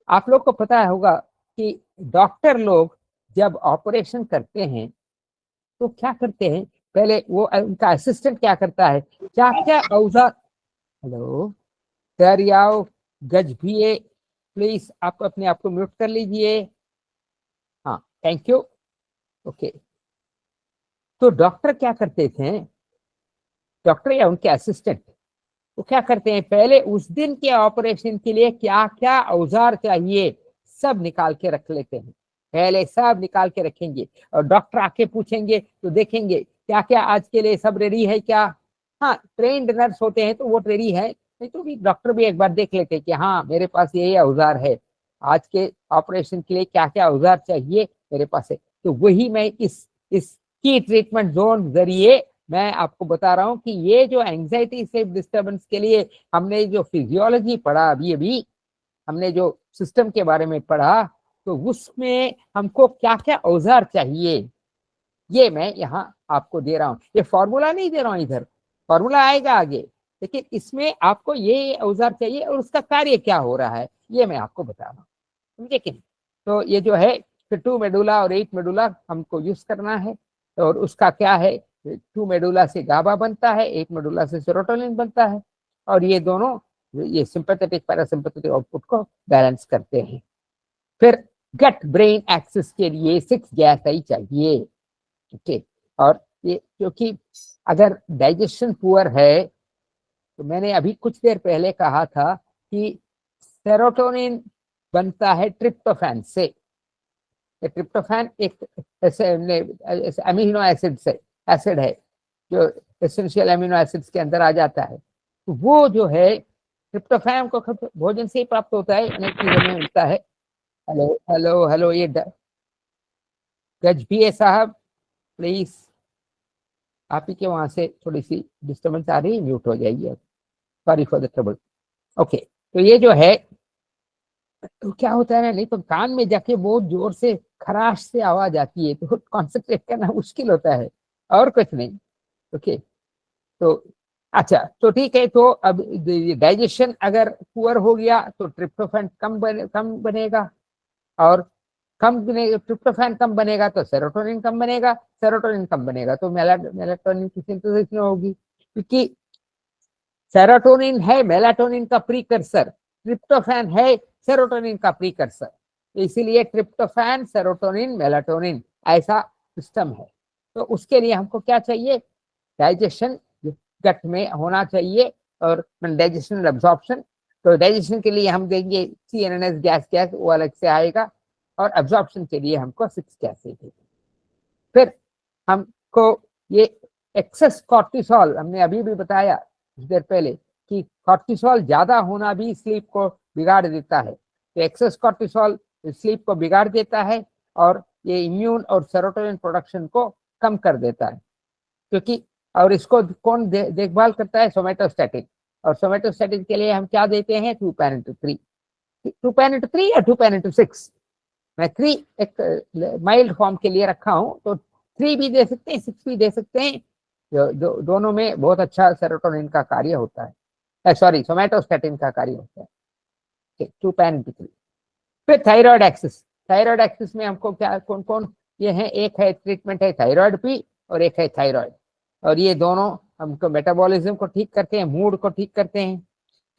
आप लोग को पता होगा कि डॉक्टर लोग जब ऑपरेशन करते हैं तो क्या करते हैं, पहले वो उनका असिस्टेंट क्या करता है, क्या क्या औजार, हेलो सर याओ गज भी, प्लीज आप अपने आप को म्यूट कर लीजिए। हाँ, थैंक यू। ओके, तो डॉक्टर क्या करते थे, डॉक्टर या उनके असिस्टेंट वो क्या करते हैं, पहले उस दिन के ऑपरेशन के लिए क्या क्या औजार चाहिए सब निकाल के रख लेते हैं, पहले सब निकाल के रखेंगे, और डॉक्टर आके पूछेंगे तो देखेंगे क्या क्या आज के लिए सब रेडी है क्या। हाँ, ट्रेन्ड नर्स होते हैं तो वो रेडी है, नहीं तो भी डॉक्टर भी एक बार देख लेते हैं कि हाँ मेरे पास ये औजार है, आज के ऑपरेशन के लिए क्या क्या औजार चाहिए मेरे पास है। तो वही मैं इस की ट्रीटमेंट जोन जरिए मैं आपको बता रहा हूं कि ये जो एंजाइटी से डिस्टर्बेंस के लिए हमने जो फिजियोलॉजी पढ़ा, अभी हमने जो सिस्टम के बारे में पढ़ा, तो उसमें हमको क्या क्या औजार चाहिए ये मैं यहाँ आपको दे रहा हूँ। ये फॉर्मूला नहीं दे रहा हूँ, इधर फॉर्मूला आएगा आगे, लेकिन इसमें आपको ये औजार चाहिए और उसका कार्य क्या हो रहा है ये मैं आपको बता रहा हूँ, समझे कि नहीं। तो ये जो है 2 मेडुला और 8 मेडुला हमको यूज करना है, और उसका क्या है, 2 मेडुला से गाबा बनता है, 8 मेडुला से सेरोटोनिन बनता है, और ये दोनों ये सिंपैथेटिक पैरासिम्पैथेटिक आउटपुट को बैलेंस करते हैं। फिर गट ब्रेन एक्सिस के लिए 6 गैस ही चाहिए। ओके, और ये क्योंकि अगर डाइजेशन पुअर है, तो मैंने अभी कुछ देर पहले कहा था कि सेरोटोनिन बनता है ट्रिप्टोफैन से, ट्रिप्टोफैन एक अमीनो एसिड से एसिड है जो एसेंशियल अमीनो एसिड्स के अंदर आ जाता है, तो वो जो है ट्रिप्टोफैन को भोजन से ही प्राप्त होता है, अनेक चीजों में मिलता है। हेलो हेलो हेलो, ये गज भी है साहब, प्लीज आप ही के वहां से थोड़ी सी डिस्टर्बेंस आ रही है, म्यूट हो जाइए, sorry for the trouble. Okay, तो ये जो है तो क्या होता है ना, नहीं तो कान में जाके बहुत जोर से खराश से आवाज आती है तो कॉन्सेंट्रेट करना मुश्किल होता है, और कुछ नहीं। ओके, तो अच्छा, तो ठीक है, तो अब डाइजेशन अगर पुअर हो गया तो ट्रिप्टोफैन कम बनेगा, और ट्रिप्टोफैन कम बनेगा तो सेरोटोनिन कम बनेगा, सेरोटोनिन कम बनेगा तो मेलाटोनिन की सिंथेसिस में होगी, क्योंकि सेरोटोनिन है मेलाटोनिन का प्रीकर्सर, ट्रिप्टोफैन है सेरोटोनिन का प्रीकर्सर, इसीलिए ट्रिप्टोफैन सेरोटोनिन मेलाटोनिन ऐसा सिस्टम है। तो उसके लिए हमको क्या चाहिए, डाइजेशन गट में होना चाहिए, और डाइजेशन एब्जॉर्प्शन। तो डाइजेशन के लिए हम देंगे CNS गैस वो अलग से आएगा, और एब्जॉर्प्शन के लिए हमको 6 गैसें देंगे। फिर हमको ये एक्सेस कॉर्टिसोल, हमने अभी भी बताया कुछ देर पहले कि कॉर्टिसोल ज्यादा होना भी स्लीप को बिगाड़ देता है, तो एक्सेस कॉर्टिसोल स्लीप को बिगाड़ देता है, और ये इम्यून और सेरोटोनिन प्रोडक्शन को कम कर देता है, क्योंकि और इसको कौन देखभाल करता है, सोमेटोस्टैटिन, और सोमेटोस्टैटिन के लिए हम क्या देते हैं, 2pan3 या 2pan6। मैं 3 एक माइल्ड फॉर्म के लिए रखा हूं, तो 3 भी दे सकते हैं, 6 भी दे सकते हैं, दोनों में बहुत अच्छा सेरोटोनिन का कार्य होता है, सॉरी सोमेटोस्टैटिन का कार्य होता है। 2pan3। फिर थायराइड एक्सिस में हमको क्या कौन कौन ये है, एक है ट्रीटमेंट है थायराइड पी, और एक है थायराइड, और ये दोनों हमको मेटाबॉलिज्म को ठीक करते हैं, मूड को ठीक करते हैं,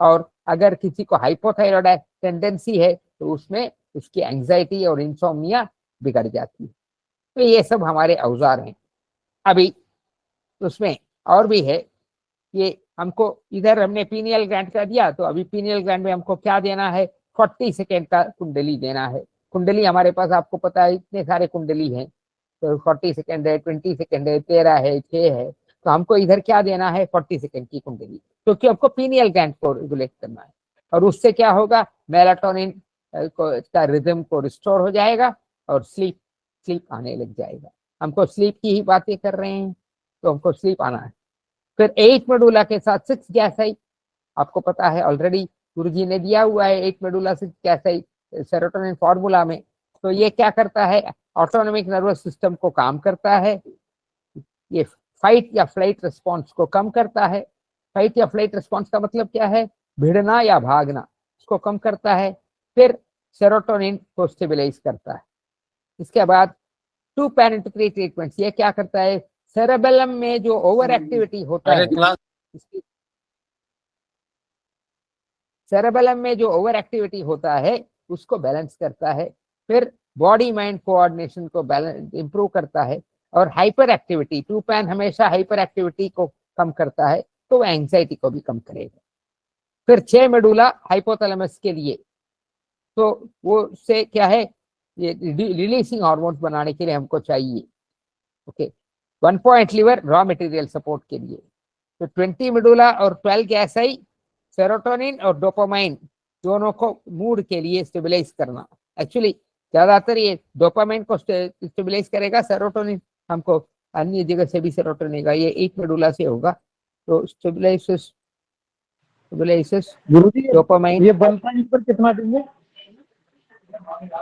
और अगर किसी को हाइपोथायरॉयड टेंडेंसी है तो उसमें उसकी एंजाइटी और इंसोम्निया बिगड़ जाती है। तो ये सब हमारे औजार हैं। अभी उसमें और भी है, ये हमको इधर हमने पीनियल ग्लैंड का दिया, तो अभी पीनियल ग्लैंड में हमको क्या देना है, 40 सेकेंड का कुंडली देना है। कुंडली हमारे पास आपको पता है इतने सारे कुंडली हैं, तो 40 सेकेंड है, 20 सेकेंड है, 13 है, 6 है, तो हमको इधर क्या देना है, 40 सेकेंड की कुंडली, क्योंकि हमको पीनियल ग्लैंड को रेगुलेट करना है। और उससे क्या होगा, मेलाटोनिन का रिदम को रिस्टोर हो जाएगा और स्लीप आने लग जाएगा। हमको स्लीप की ही बातें कर रहे हैं, तो हमको स्लीप आना है। फिर 8 मेडुला के साथ 6 गैसाई, आपको पता है ऑलरेडी गुरुजी ने दिया हुआ है 8 मेडुला 6 गैसाई सेरोटोनिन फॉर्मूला में। तो ये क्या करता है, ऑटोनॉमिक नर्वस सिस्टम को काम करता है, ये फाइट या फ्लाइट रिस्पॉन्स को कम करता है। फाइट या फ्लाइट रिस्पॉन्स का मतलब क्या है, भिड़ना या भागना, इसको कम करता है। फिर सेरोटोनिन को स्टेबलाइज करता है। इसके बाद 2 पैन इंटू 3 ट्रीटमेंट्स, ये क्या करता है, सेरेबेलम में जो ओवर एक्टिविटी होता है, सेरेबेलम में जो ओवर एक्टिविटी होता है उसको बैलेंस करता है। फिर बॉडी माइंड कोऑर्डिनेशन को बैलेंस इंप्रूव करता है। और हाइपर एक्टिविटी, 2 पैन हमेशा हाइपर एक्टिविटी को कम करता है, तो वो एंजाइटी को भी कम करेगा। फिर 6 मेडुला हाइपोथैलेमस के लिए, तो वो से क्या है, ये रिलीजिंग हार्मोन्स बनाने के लिए हमको चाहिए। Okay, 1 point liver raw material support के लिए। तो 20 मेडुला और 12 गैसाई सेरोटोनिन और डोपामाइन दोनों को मूड के लिए स्टेबलाइज करना। एक्चुअली ज्यादातर ये डोपामाइन को स्टेबलाइज करेगा, सेरोटोनिन हमको अन्य जगह से भी सेरोटोनिन का, ये 8 मेडुला से होगा। तो स्टेबलाइसिस गुरुजी डोपामाइन, ये 1 पॉइंट पर कितना देंगे?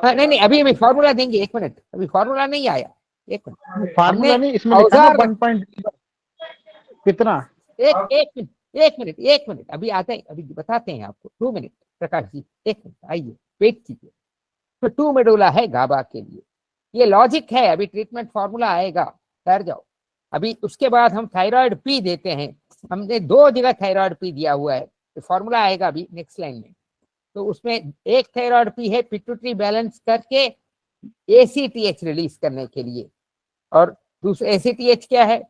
हाँ नहीं अभी फॉर्मूला देंगे, 1 मिनट, अभी फॉर्मूला नहीं आया, 1 मिनट। फार्मूला नहीं, इसमें लिखा है 1 पॉइंट कितना? एक मिनट अभी आते हैं, अभी बताते हैं आपको। 2 मिनट प्रकाश जी, 1 मिनट आइए, वेट कीजिए। तो 2 मेडुला है गाबा के लिए, ये लॉजिक है, अभी ट्रीटमेंट फॉर्मूला आएगा, ठहर जाओ। अभी उसके बाद हम थायराइड पी देते हैं, हमने 2 जगह थायराइड पी दिया हुआ है, तो फॉर्मूला आएगा अभी नेक्स्ट लाइन में। तो उसमें एक थायराइड पी है पिट्यूटरी बैलेंस करके एसीटीएच रिलीज करने के लिए, और दूसरा एसीटीएच क्या है,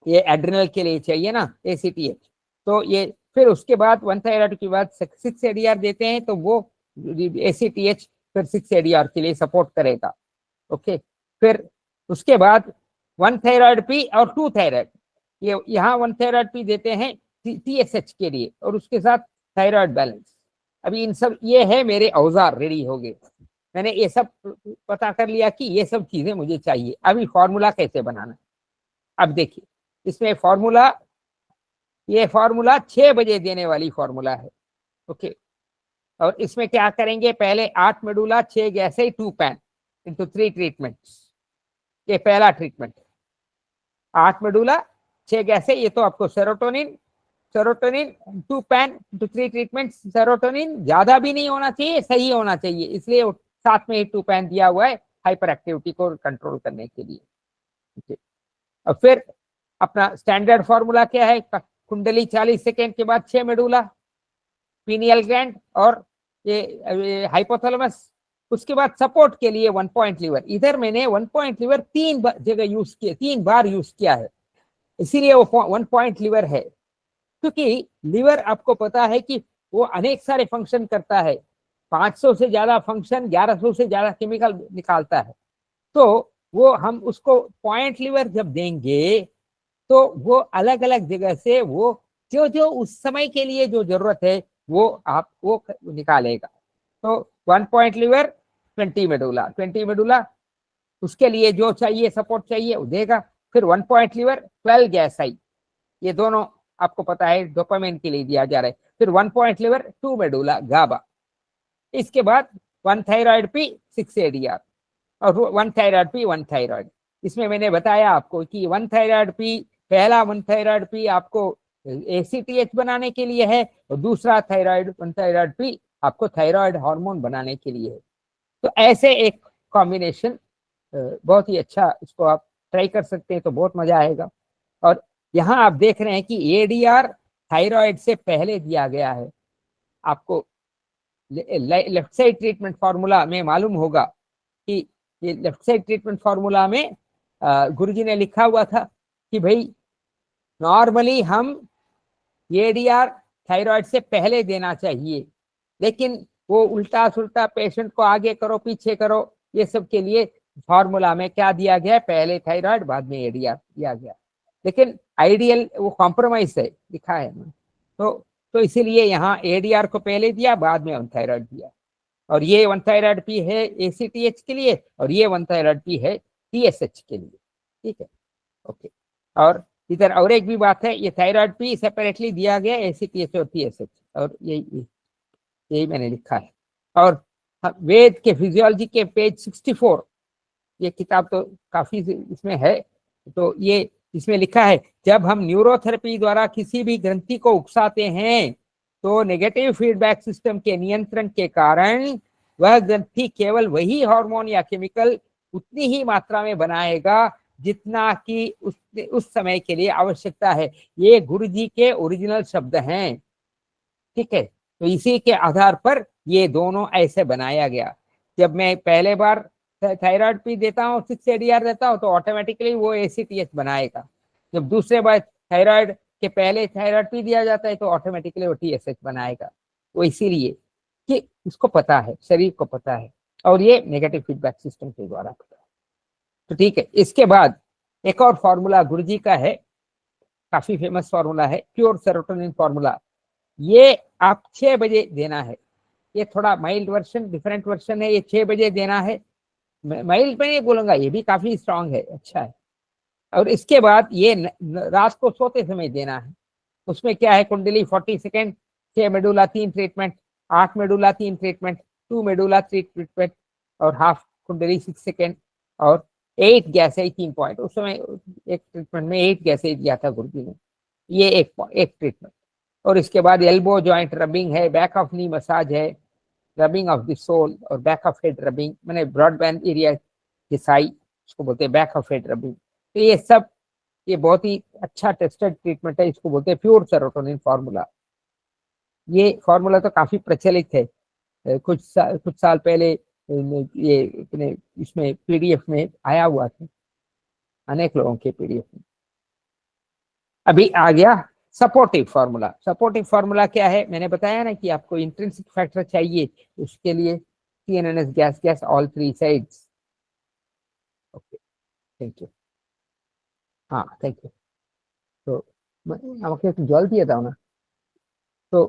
ये एड्रिनल के लिए चाहिए ना एसीटीएच। तो ये फिर उसके बाद 1 थायराइड के बाद 6 एडीआर देते हैं, तो वो एसीटीएच फिर 6 एडीआर के लिए सपोर्ट करेगा। ओके, फिर उसके बाद 1 थायराइड पी और 2 थायराइड, ये यहाँ 1 थायराइड पी देते हैं टीएसएच के लिए, और उसके साथ थायराइड बैलेंस। अभी इन सब ये है मेरे औजार रेडी हो गए, मैंने ये सब पता कर लिया कि ये सब चीजें मुझे चाहिए। अभी फॉर्मूला कैसे बनाना है, अब देखिए इसमें फॉर्मूला, ये फॉर्मूला 6 बजे देने वाली फॉर्मूला है। ओके, और इसमें क्या करेंगे, पहले 8 मेडुला 6 गैसे 2 पैन इंटू 3 ट्रीटमेंट्स, ये पहला ट्रीटमेंट। 8 मेडुला 6 गैसे, ये तो आपको serotonin 2 pan into 3 treatment. Serotonin ज्यादा भी नहीं होना चाहिए, सही होना चाहिए, इसलिए साथ में ही 2 पैन दिया हुआ है हाइपर एक्टिविटी को कंट्रोल करने के लिए। और फिर अपना स्टैंडर्ड फॉर्मूला क्या है, कुंडली 40 सेकेंड के बाद 6 मेडुला, पीनियल ग्लैंड और ये हाइपोथैलेमस। उसके बाद सपोर्ट के लिए 1 पॉइंट लिवर, इधर मैंने 1 पॉइंट लिवर 3 जगह यूज किया, 3 बार यूज किया है, इसीलिए वो 1 पॉइंट लिवर है। क्योंकि लिवर आपको पता है कि वो अनेक सारे फंक्शन करता है, 500 से ज्यादा फंक्शन, 1100 से ज्यादा केमिकल निकालता है। तो वो हम उसको पॉइंट लिवर जब देंगे तो वो अलग अलग जगह से वो जो जो उस समय के लिए जो जरूरत है वो आप वो निकालेगा। तो 1 पॉइंट लिवर 20 मेडुला उसके लिए जो चाहिए सपोर्ट चाहिए वो देगा। फिर 1 पॉइंट लिवर 12 गैसाई, ये दोनों आपको पता है डोपामाइन के लिए दिया जा रहा है। फिर 1 पॉइंट लिवर 2 मेडुला गाबा। इसके बाद 1 थायराइड पी 6 एडीआर और 1 थायराइड पी 1 थायराइड। इसमें मैंने बताया आपको कि 1 थायराइड पी, पहला 1 थायराइड पी आपको एसीटीएच बनाने के लिए है, और दूसरा थायराइड 1 थायराइड पी आपको थायराइड हार्मोन बनाने के लिए है। तो ऐसे एक कॉम्बिनेशन बहुत ही अच्छा, इसको आप ट्राई कर सकते हैं तो बहुत मजा आएगा। और यहाँ आप देख रहे हैं कि एडीआर थायराइड से पहले दिया गया है। आपको लेफ्ट साइड ट्रीटमेंट फॉर्मूला में मालूम होगा कि ये लेफ्ट साइड ट्रीटमेंट फॉर्मूला में गुरुजी ने लिखा हुआ था कि भाई नॉर्मली हम एडीआर थायराइड से पहले देना चाहिए, लेकिन वो उल्टा सुल्टा पेशेंट को आगे करो पीछे करो, ये सब के लिए फॉर्मूला में क्या दिया गया, पहले थायराइड बाद में एडीआर दिया गया। लेकिन आइडियल वो कॉम्प्रोमाइज है लिखा है ना, तो इसीलिए यहाँ एडीआर को पहले दिया, बाद में वन थायराइड दिया। और ये वन थायराइड पी है एसीटीएच के लिए, और ये वन थायराइड पी है टीएसएच के लिए। ठीक है, ओके। और इधर और एक भी बात है, ये थायराइड पी सेपरेटली दिया गया एसीटीएच और टीएसएच, और यही मैंने लिखा है। और वेद के फिजियोलॉजी के पेज 64, ये किताब तो काफी इसमें है, तो ये इसमें लिखा है जब हम न्यूरोथेरेपी द्वारा किसी भी ग्रंथि को उकसाते हैं तो नेगेटिव फीडबैक सिस्टम के नियंत्रण के कारण वह ग्रंथि केवल वही हार्मोन या केमिकल उतनी ही मात्रा में बनाएगा जितना कि उस समय के लिए आवश्यकता है। ये गुरुजी के ओरिजिनल शब्द हैं। ठीक है, तो इसी के आधार पर ये दोनों ऐसे बनाया गया। जब मैं पहले बार थायराइड पी देता हूँ 6 एडीआर देता हूँ तो ऑटोमेटिकली वो एसीटीएच बनाएगा। जब दूसरे बार थायराइड के पहले थायराइड पी दिया जाता है तो ऑटोमेटिकली वो टीएसएच बनाएगा। वो इसीलिए कि उसको पता है, शरीर को पता है, और ये नेगेटिव फीडबैक सिस्टम के द्वारा पता है। तो ठीक है, इसके बाद एक और फॉर्मूला गुरुजी का है, काफी फेमस फॉर्मूला है, प्योर सेरोटोनिन फॉर्मूला। ये आप 6 बजे देना है। ये थोड़ा माइल्ड वर्जन, डिफरेंट वर्जन है। ये 6 बजे देना है। माइल्ड में नहीं बोलूंगा, ये भी काफी स्ट्रांग है, अच्छा है। और इसके बाद ये रात को सोते समय देना है। उसमें क्या है, कुंडली 40 second, 6 medulla 3 treatment, 8 medulla 3 treatment, 2 medulla 3 treatment, और हाफ कुंडली 6 सेकेंड, और 8 गैस 3 पॉइंट। उस समय एक ट्रीटमेंट में 8 गैस दिया था गुरुजी ने, ये एक ट्रीटमेंट। और इसके बाद एल्बो जॉइंट रबिंग है, बैक ऑफ नी मसाज है, रबिंग ऑफ द सोल, और बैक ऑफ हेड रबिंग, मैंने ब्रॉडबैंड एरिया घिसाई, इसको बोलते हैं बैक ऑफ हेड रबिंग। तो ये सब ये बहुत ही अच्छा टेस्टेड ट्रीटमेंट है, इसको बोलते हैं प्योर सेरोटोनिन फॉर्मूला। ये फॉर्मूला तो काफी प्रचलित है, कुछ साल पहले ये इतने इसमें पीडीएफ में आया हुआ था, अनेक लोगों के पीडीएफ में। अभी आ गया सपोर्टिव फार्मूला। सपोर्टिव फार्मूला क्या है, मैंने बताया ना कि आपको इंट्रिंसिक फैक्टर चाहिए, उसके लिए CNNS gas all 3 sides. Okay, thank you. हाँ, थैंक यू। तो আমাকে একটু জল দিয়ে দাও না। तो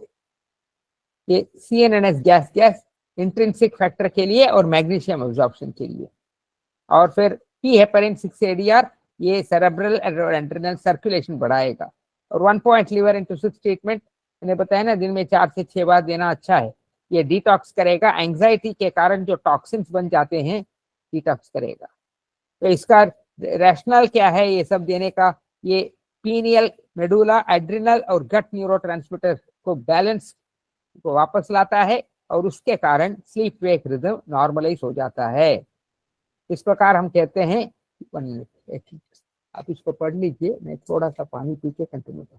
ये CNNS गैस इंट्रिंसिक फैक्टर के लिए और मैग्नीशियम एब्जॉर्प्शन के लिए। और फिर पी हेपरिन 6 ADR, ये सेरेब्रल और एड्रेनल सर्कुलेशन बढ़ाएगा। और 1 पॉइंट लीवर इनटू 6 ट्रीटमेंट, मैंने बताया ना दिन में 4 से 6 बार देना अच्छा है। ये डिटॉक्स करेगा, एंजाइटी के कारण जो टॉक्सिन्स बन जाते हैं डिटॉक्स करेगा। तो इसका रैशनल क्या है ये सब देने का, ये पीनियल, मेडुला, एड्रिनल और गट न्यूरोट्रांसमीटर को बैलेंस को वापस लाता है, और उसके कारण स्लीप वेक रिदम नॉर्मलाइज हो जाता है। इस प्रकार हम कहते हैं। 1 मिनट, आप इसको पढ़ लीजिए, मैं थोड़ा सा पानी पी के कंटिन्यू करूँ।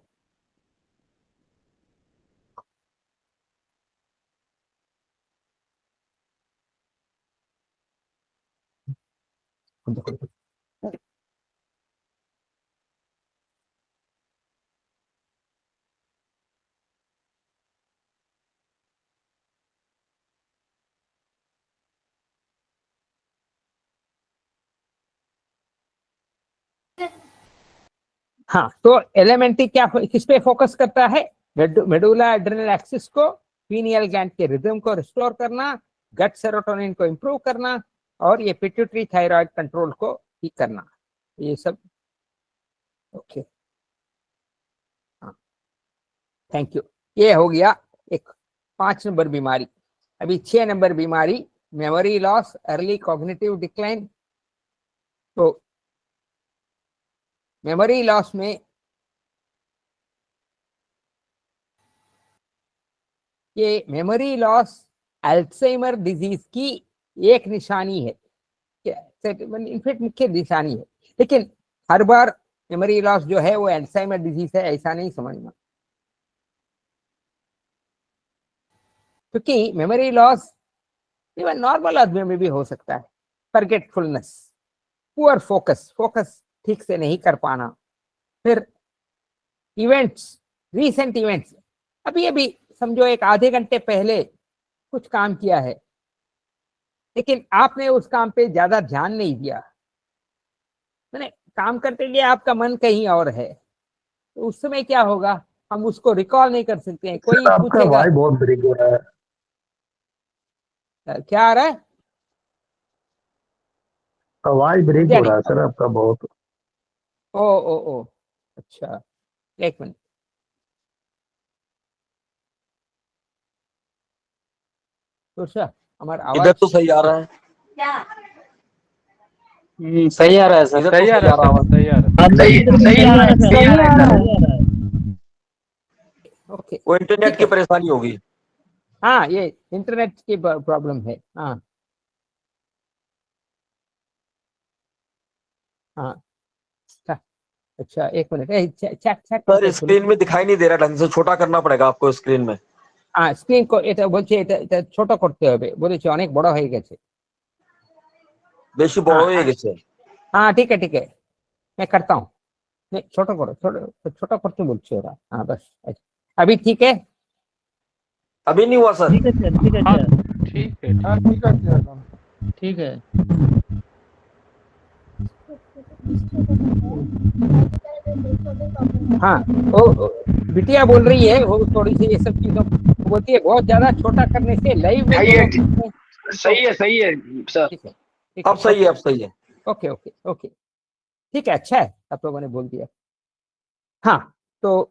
हाँ, तो एलिमेंट्री क्या किस पे फोकस करता है, मेडुला एड्रेनल एक्सिस को, पीनियल ग्लैंड के रिदम को रिस्टोर करना, गट सेरोटोनिन को इंप्रूव करना, और ये पिट्यूटरी थायराइड कंट्रोल को ठीक करना, ये सब। ओके, हाँ, थैंक यू। ये हो गया एक 5 नंबर बीमारी। अभी 6 नंबर बीमारी, memory loss, early cognitive decline. तो मेमोरी लॉस में ये मेमोरी लॉस अल्जाइमर डिजीज की एक निशानी है, इनफेक्ट मुख्य निशानी है। लेकिन हर बार मेमोरी लॉस जो है वो अल्जाइमर डिजीज है ऐसा नहीं समझना। क्योंकि मेमोरी लॉस इवन नॉर्मल आदमी में भी हो सकता है। फॉरगेटफुलनेस, पुअर फोकस, फोकस ठीक से नहीं कर पाना, फिर इवेंट्स, रीसेंट इवेंट्स, अभी अभी समझो एक आधे घंटे पहले कुछ काम किया है लेकिन आपने उस काम पे ज्यादा ध्यान नहीं दिया, मैंने काम करते लिए आपका मन कहीं और है, तो उस समय क्या होगा, हम उसको रिकॉल नहीं कर सकते हैं। कोई सर आपका पूछेगा आवाज बहुत ब्रेक हो रहा है। क्या आ रहा है, आवाज ब्रेक समझा हो नहीं। रहा है सर आपका बहुत। ओ, अच्छा, एक मिनट। तो सर हमारा इधर तो आवाज सही आ रहा है। सही आ रहा है सर। इधर तो सही आ रहा है आवाज। सही आ रहा है। सही आ रहा है सर। सही आ रहा है। ओके, वो इंटरनेट ठीक की है। परेशानी होगी। हाँ, ये इंटरनेट की प्रॉब्लम है। हाँ हाँ, अच्छा एक मिनट, चेक चेक सर करके सुनो। स्क्रीन में दिखाई नहीं दे रहा ढंग से, छोटा करना पड़ेगा आपको स्क्रीन में। স্ক্রিন এটা বলছে, এটা ছোট করতে হবে, বলেছে অনেক বড় হয়ে গেছে। বেশি বড় हाँ হয়ে গেছে। हाँ, ठीक है, मैं करता हूँ। नहीं, छोटा करो, छोटा करते बोलছে ওরা। हाँ बस, अच्छा, अभी ठीक है। अभी नहीं हुआ सर। ठीक है सर। ठीक है हाँ सर। ठीक है। हाँ, ठीक है ठीक है। हाँ, वो बिटिया बोल रही है, वो थोड़ी सी ये सब चीजों वो बोलती है बहुत ज्यादा छोटा करने से लाइव में जो लोग हैं, सही है सर। ठीक है, अब सही है, अब सही है। ओके ओके ओके, ठीक है, अच्छा है आप लोगों ने बोल दिया। हाँ, तो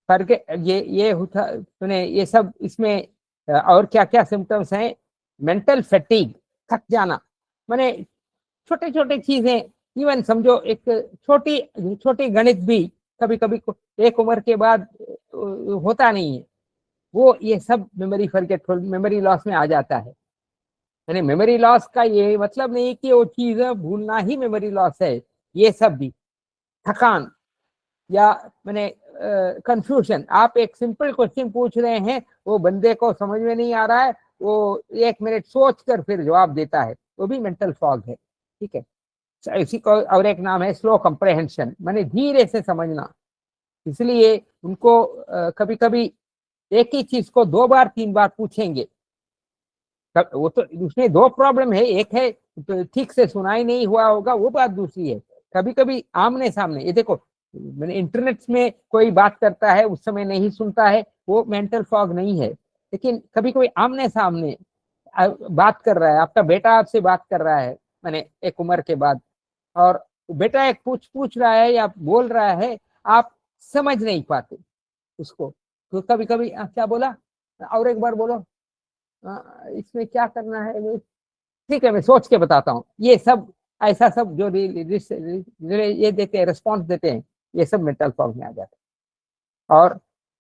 फर्क ये होता, सुने ये सब इसमें और क्या क्या सिम्टम्स हैं। मेंटल फैटीग, थक जाना, माने छोटे छोटे चीजें, इवन समझो एक छोटी छोटी गणित भी कभी कभी एक उम्र के बाद होता नहीं है, वो ये सब मेमोरी फॉरगेटफुल, मेमोरी लॉस में आ जाता है। यानी मेमोरी लॉस का ये मतलब नहीं कि वो चीजें भूलना ही मेमोरी लॉस है, ये सब भी थकान या मैंने कंफ्यूजन, आप एक सिंपल क्वेश्चन पूछ रहे हैं, वो बंदे को समझ में नहीं आ रहा है, वो 1 मिनट सोच कर फिर जवाब देता है, वो भी मेंटल फॉग है। ठीक है, इसी को और एक नाम है स्लो कंप्रहेंशन, माने धीरे से समझना। इसलिए उनको कभी कभी एक ही चीज को 2 बार 3 बार पूछेंगे, वो तो उसमें 2 प्रॉब्लम है, एक है तो ठीक से सुनाई नहीं हुआ होगा, वो बात दूसरी है कभी कभी आमने सामने, ये देखो मैंने इंटरनेट में कोई बात करता है उस समय नहीं सुनता है, वो मेंटल फॉग नहीं है। लेकिन कभी कभी आमने सामने बात कर रहा है, आपका बेटा आपसे बात कर रहा है मैंने एक उम्र के बाद, और बेटा एक पूछ रहा है या बोल रहा है, आप समझ नहीं पाते उसको, तो कभी कभी क्या बोला, और एक बार बोलो, इसमें क्या करना है, ठीक है मैं सोच के बताता हूँ, ये सब ऐसा सब जो ये देते हैं, रिस्पॉन्स देते हैं, ये सब मेंटल फॉग में आ जाता है। और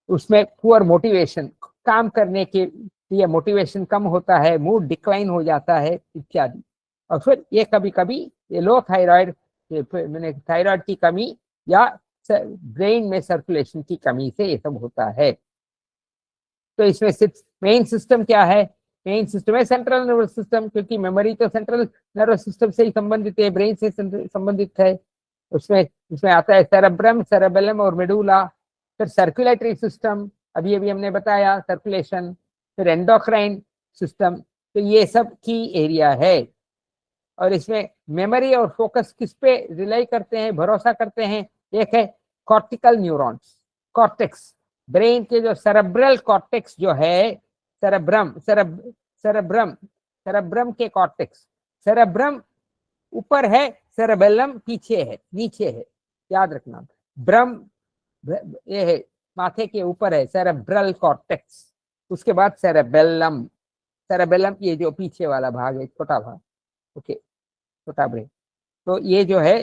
उसमें पुअर मोटिवेशन, काम करने के लिए मोटिवेशन कम होता है, मूड डिक्लाइन हो जाता है इत्यादि। और फिर ये कभी कभी ये लो थायराइड, मैंने थायराइड की कमी या ब्रेन में सर्कुलेशन की कमी से ये सब होता है। तो इसमें मेन सिस्टम क्या है, मेन सिस्टम है सेंट्रल नर्वस सिस्टम, क्योंकि मेमोरी तो सेंट्रल नर्वस सिस्टम से ही संबंधित है, ब्रेन से संबंधित है। उसमें उसमें आता है सेरेब्रम, सेरेबेलम और मेडुला। फिर सर्कुलेटरी सिस्टम, अभी अभी हमने बताया सर्कुलेशन, फिर एंडोक्राइन सिस्टम, तो ये सब की एरिया है। और इसमें मेमोरी और फोकस किस पे रिलाई करते हैं, भरोसा करते हैं, एक है कॉर्टिकल न्यूरॉन्स, कॉर्टेक्स, ब्रेन के जो सेरेब्रल कॉर्टेक्स जो है, सेरेब्रम सेरेब्रम के कॉर्टेक्स, सेरेब्रम ऊपर है, सेरेबेलम पीछे है, नीचे है, याद रखना। ब्रम ये है माथे के ऊपर है सेरेब्रल कॉर्टेक्स, उसके बाद सेरेबेलम, सेरेबेलम ये जो पीछे वाला भाग है, छोटा भाग, ओके, छोटा ब्रेन। तो ये जो है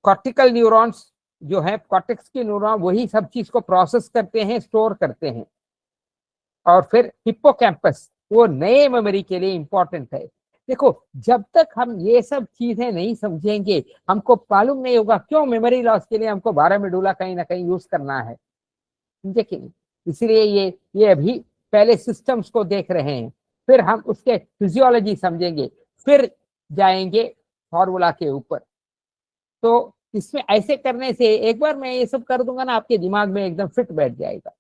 कॉर्टिकल न्यूरॉन्स जो है, कॉर्टेक्स के न्यूरॉन वही सब चीज को प्रोसेस करते हैं, स्टोर करते हैं। और फिर हिप्पोकैम्पस, वो नए मेमोरी के लिए इंपॉर्टेंट है। देखो जब तक हम ये सब चीजें नहीं समझेंगे, हमको मालूम नहीं होगा क्यों मेमोरी लॉस के लिए हमको 12 मेडुला कहीं ना कहीं यूज करना है, समझे कि नहीं। इसलिए ये अभी पहले सिस्टम्स को देख रहे हैं, फिर हम उसके फिजियोलॉजी समझेंगे, फिर जाएंगे फॉर्मूला के ऊपर। तो इसमें ऐसे करने से एक बार मैं ये सब कर दूंगा ना, आपके दिमाग में एकदम फिट बैठ जाएगा।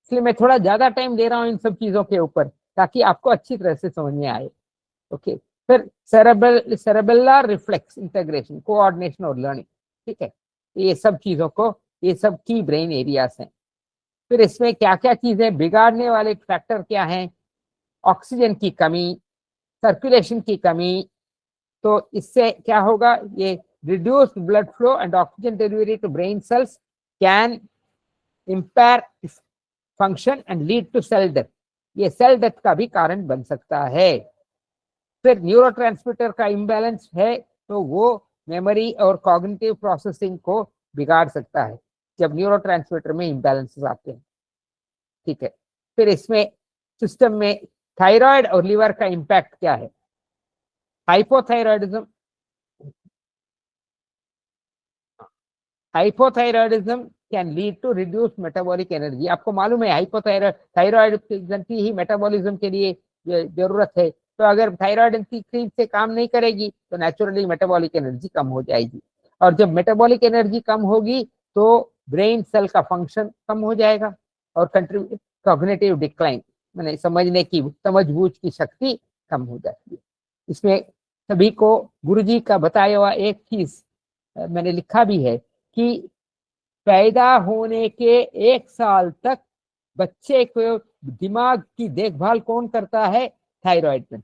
इसलिए मैं थोड़ा ज्यादा टाइम दे रहा हूँ इन सब चीजों के ऊपर, ताकि आपको अच्छी तरह से समझ में आए। ओके, फिर सेरेबेलर रिफ्लेक्स इंटीग्रेशन, कोऑर्डिनेशन और लर्निंग। ठीक है, ये सब चीजों को, ये सब की ब्रेन एरियाज हैं। फिर इसमें क्या क्या चीजें बिगाड़ने वाले फैक्टर क्या हैं? ऑक्सीजन की कमी, सर्कुलेशन की कमी। तो इससे क्या होगा? ये reduced blood flow and oxygen delivery to brain cells can impair function and lead to cell death। ये सेल डेथ का भी कारण बन सकता है। फिर न्यूरोट्रांसमीटर का इम्बैलेंस है तो वो मेमोरी और कॉग्निटिव प्रोसेसिंग को बिगाड़ सकता है, जब न्यूरोट्रांसमीटर में इम्बैलेंसेस आते हैं। ठीक है, फिर इसमें सिस्टम में थायराइड और लिवर का इम्पैक्ट क्या है? Hypothyroidism, hypothyroidism can lead to reduce metabolic energy. आपको मालूम है थायराइड ग्रंथि ही मेटाबॉलिज्म के लिए जरूरत है। तो अगर थायराइड ग्रंथि ठीक से काम नहीं करेगी तो नेचुरली मेटाबॉलिक एनर्जी कम हो जाएगी, और जब मेटाबॉलिक एनर्जी कम होगी तो ब्रेन सेल का फंक्शन कम हो जाएगा और कॉग्निटिव डिक्लाइन, मैंने समझने की, समझबूझ की शक्ति कम हो जाती है। इसमें सभी को गुरुजी का बताया हुआ एक चीज मैंने लिखा भी है कि पैदा होने के 1 साल तक बच्चे को दिमाग की देखभाल कौन करता है? थायराइड ग्रंथि।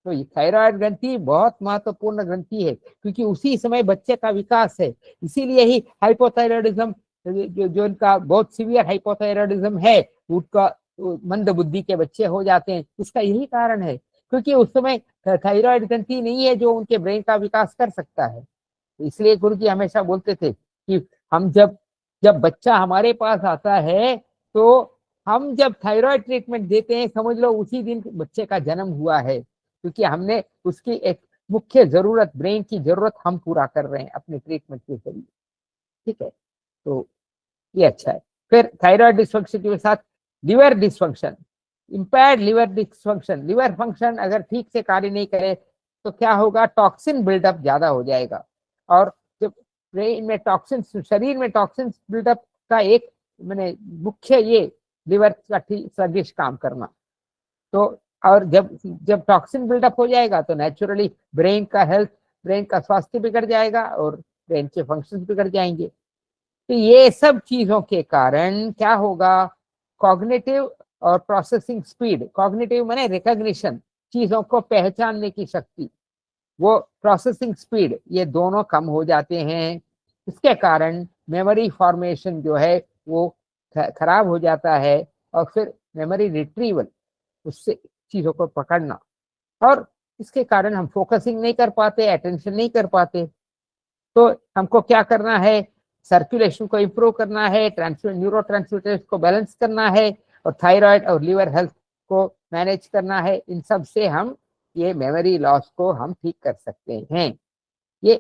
तो ये थायराइड ग्रंथि बहुत महत्वपूर्ण ग्रंथि है, क्योंकि उसी समय बच्चे का विकास है। इसीलिए ही हाइपोथायराइडिज्म, जो इनका बहुत सीवियर हाइपोथायराइडिज्म है, उसका मंद बुद्धि के बच्चे हो जाते हैं। इसका यही कारण है, क्योंकि उस समय थायराइड ग्रंथि नहीं है जो उनके ब्रेन का विकास कर सकता है। इसलिए गुरुजी हमेशा बोलते थे कि हम जब बच्चा हमारे पास आता है तो हम जब थायराइड ट्रीटमेंट देते हैं, समझ लो उसी दिन बच्चे का जन्म हुआ है, क्योंकि हमने उसकी एक मुख्य जरूरत, ब्रेन की जरूरत हम पूरा कर रहे हैं अपने ट्रीटमेंट के जरिए। ठीक है, तो ये अच्छा है। फिर थायराइड डिसफंक्शन के साथ liver dysfunction, impaired liver dysfunction. Liver function अगर ठीक से कार्य नहीं करे तो क्या होगा? टॉक्सिन बिल्डअप ज्यादा हो जाएगा, और जब ब्रेन में टॉक्सिन, शरीर में टॉक्सिन बिल्डअप का एक मैंने मुख्य ये लिवर का सदृश काम करना। तो और जब टॉक्सिन बिल्डअप हो जाएगा तो नेचुरली ब्रेन का हेल्थ, ब्रेन का स्वास्थ्य बिगड़ जाएगा और ब्रेन के फंक्शंस बिगड़ जाएंगे। तो ये सब चीजों के कारण क्या होगा? कॉग्निटिव और प्रोसेसिंग स्पीड, कॉग्निटिव माने रिकॉग्निशन, चीजों को पहचानने की शक्ति, वो प्रोसेसिंग स्पीड, ये दोनों कम हो जाते हैं। इसके कारण मेमोरी फॉर्मेशन जो है वो खराब हो जाता है, और फिर मेमोरी रिट्रीवल, उससे चीजों को पकड़ना, और इसके कारण हम फोकसिंग नहीं कर पाते, अटेंशन नहीं कर पाते। तो हमको क्या करना है? सर्कुलेशन को इम्प्रूव करना है, न्यूरो ट्रांसमीटर्स को बैलेंस करना है, और थायराइड और लिवर हेल्थ को मैनेज करना है। इन सब से हम ये मेमोरी लॉस को हम ठीक कर सकते हैं। ये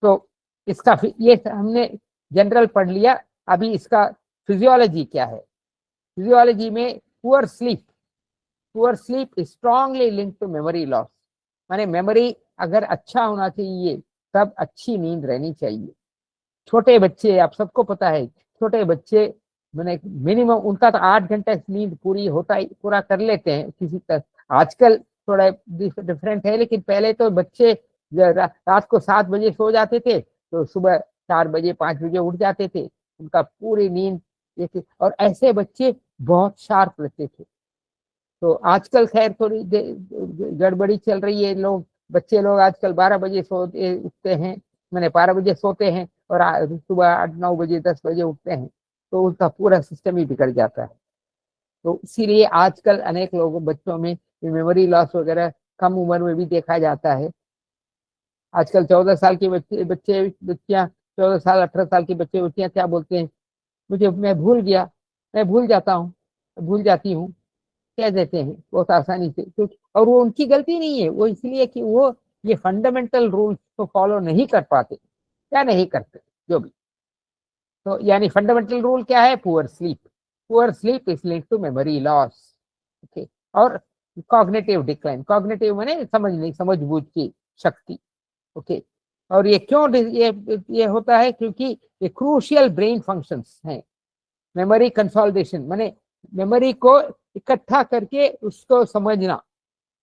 तो इसका ये हमने जनरल पढ़ लिया। अभी इसका फिजियोलॉजी क्या है? फिजियोलॉजी में poor sleep strongly link to memory loss. माने मेमोरी अगर अच्छा होना चाहिए तब अच्छी नींद रहनी चाहिए। छोटे बच्चे, आप सबको पता है, छोटे बच्चे मैंने मिनिमम उनका तो 8 घंटे नींद पूरा कर लेते हैं किसी तरह। आजकल थोड़ा डिफरेंट है, लेकिन पहले तो बच्चे रात को 7 बजे सो जाते थे तो सुबह 4 बजे 5 बजे उठ जाते थे, उनका पूरी नींद। और ऐसे बच्चे बहुत शार्प रहते थे। तो आजकल खैर थोड़ी गड़बड़ी चल रही है, बच्चे लोग आजकल 12 बजे उठते हैं, मैंने 12 बजे सोते हैं और सुबह 8-9 बजे 10 बजे उठते हैं, तो उनका पूरा सिस्टम ही बिगड़ जाता है। तो इसीलिए आजकल अनेक लोगों, बच्चों में मेमोरी लॉस वगैरह कम उम्र में भी देखा जाता है। आजकल 14 साल के बच्चियां 14 साल 18 साल के बच्चियां क्या बोलते हैं? मैं भूल गया, मैं भूल जाता हूँ, भूल जाती हूँ, कह देते हैं बहुत आसानी से। क्योंकि और वो उनकी गलती नहीं है, वो इसलिए कि वो ये फंडामेंटल रूल्स को फॉलो नहीं कर पाते या नहीं करते, जो भी। तो यानी फंडामेंटल रूल क्या है? Poor sleep is linked to memory loss. Okay, और कॉग्निटिव डिक्लाइन, कॉग्निटिव माने समझ बूझ की शक्ति। ओके, और ये क्यों ये होता है? क्योंकि ये क्रूशियल ब्रेन फंक्शंस हैं। मेमोरी कंसोलिडेशन माने मेमोरी को इकट्ठा करके उसको समझना,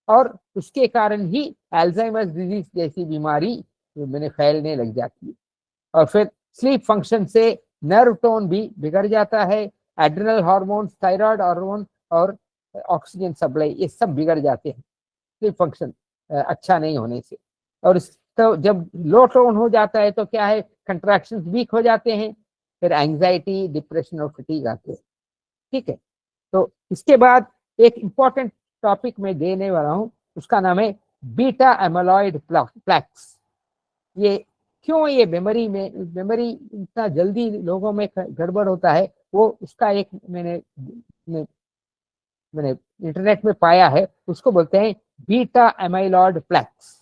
और उसके कारण ही अल्जाइमर्स डिजीज जैसी बीमारी मैंने फैलने लग जाती है। और फिर स्लीप फंक्शन से नर्व टोन भी बिगड़ जाता है, एड्रिनल हार्मोन, थायराइड हार्मोन और ऑक्सीजन सप्लाई, ये सब बिगड़ जाते हैं स्लीप फंक्शन अच्छा नहीं होने से। और तो जब लो टोन हो जाता है तो क्या है? कंट्रैक्शंस वीक हो जाते हैं, फिर एंजाइटी, डिप्रेशन और फटीग आते हैं। ठीक है, तो इसके बाद एक इंपॉर्टेंट टॉपिक मैं देने वाला हूं, उसका नाम है बीटा एमालॉइड प्लैक्स। ये क्यों ये मेमोरी इतना जल्दी लोगों में गड़बड़ होता है, वो उसका एक मैंने इंटरनेट में पाया है, उसको बोलते हैं बीटा एमाइलॉइड प्लैक्स।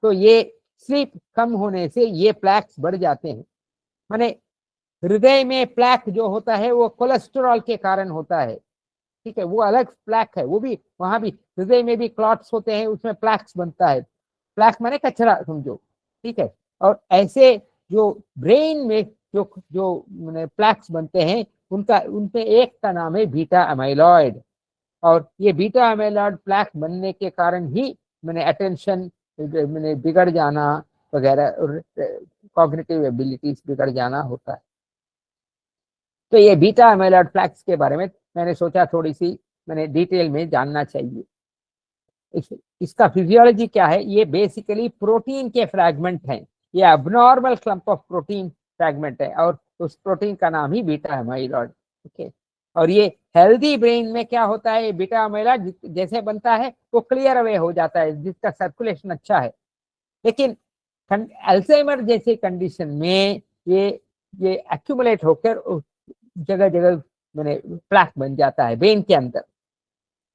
तो ये स्लीप कम होने से ये प्लैक्स बढ़ जाते हैं। माने हृदय में प्लैक जो होता है वो कोलेस्ट्रॉल के कारण होता है। ठीक है, वो अलग प्लैक है, वो भी वहां भी हृदय में भी क्लॉट्स होते हैं, उसमें प्लैक्स बनता है। प्लैक माने कचरा समझो। ठीक है, और ऐसे जो ब्रेन में जो जो प्लैक्स बनते हैं, उनपे एक का नाम है बीटा अमाइलॉइड। और ये बीटा अमाइलॉइड प्लैक बनने के कारण ही अटेंशन बिगड़ जाना वगैरह, और कॉग्निटिव एबिलिटीज बिगड़ जाना होता है। तो ये बीटा अमाइलॉइड प्लैक्स के बारे में मैंने सोचा थोड़ी सी डिटेल में जानना चाहिए। इसका फिजियोलॉजी क्या है? ये बेसिकली प्रोटीन के फ्रैगमेंट हैं, ये abnormal clump of protein fragment है, और उस प्रोटीन का नाम ही बीटा अमाइलॉइड। ओके, और ये हेल्दी ब्रेन में क्या होता है? बीटा अमाइलॉइड जैसे बनता है वो क्लियर अवे हो जाता है, जिसका सर्कुलेशन अच्छा है। लेकिन अल्जाइमर जैसे कंडीशन में ये एक्यूमुलेट होकर जगह जगह प्लैक बन जाता है ब्रेन के अंदर।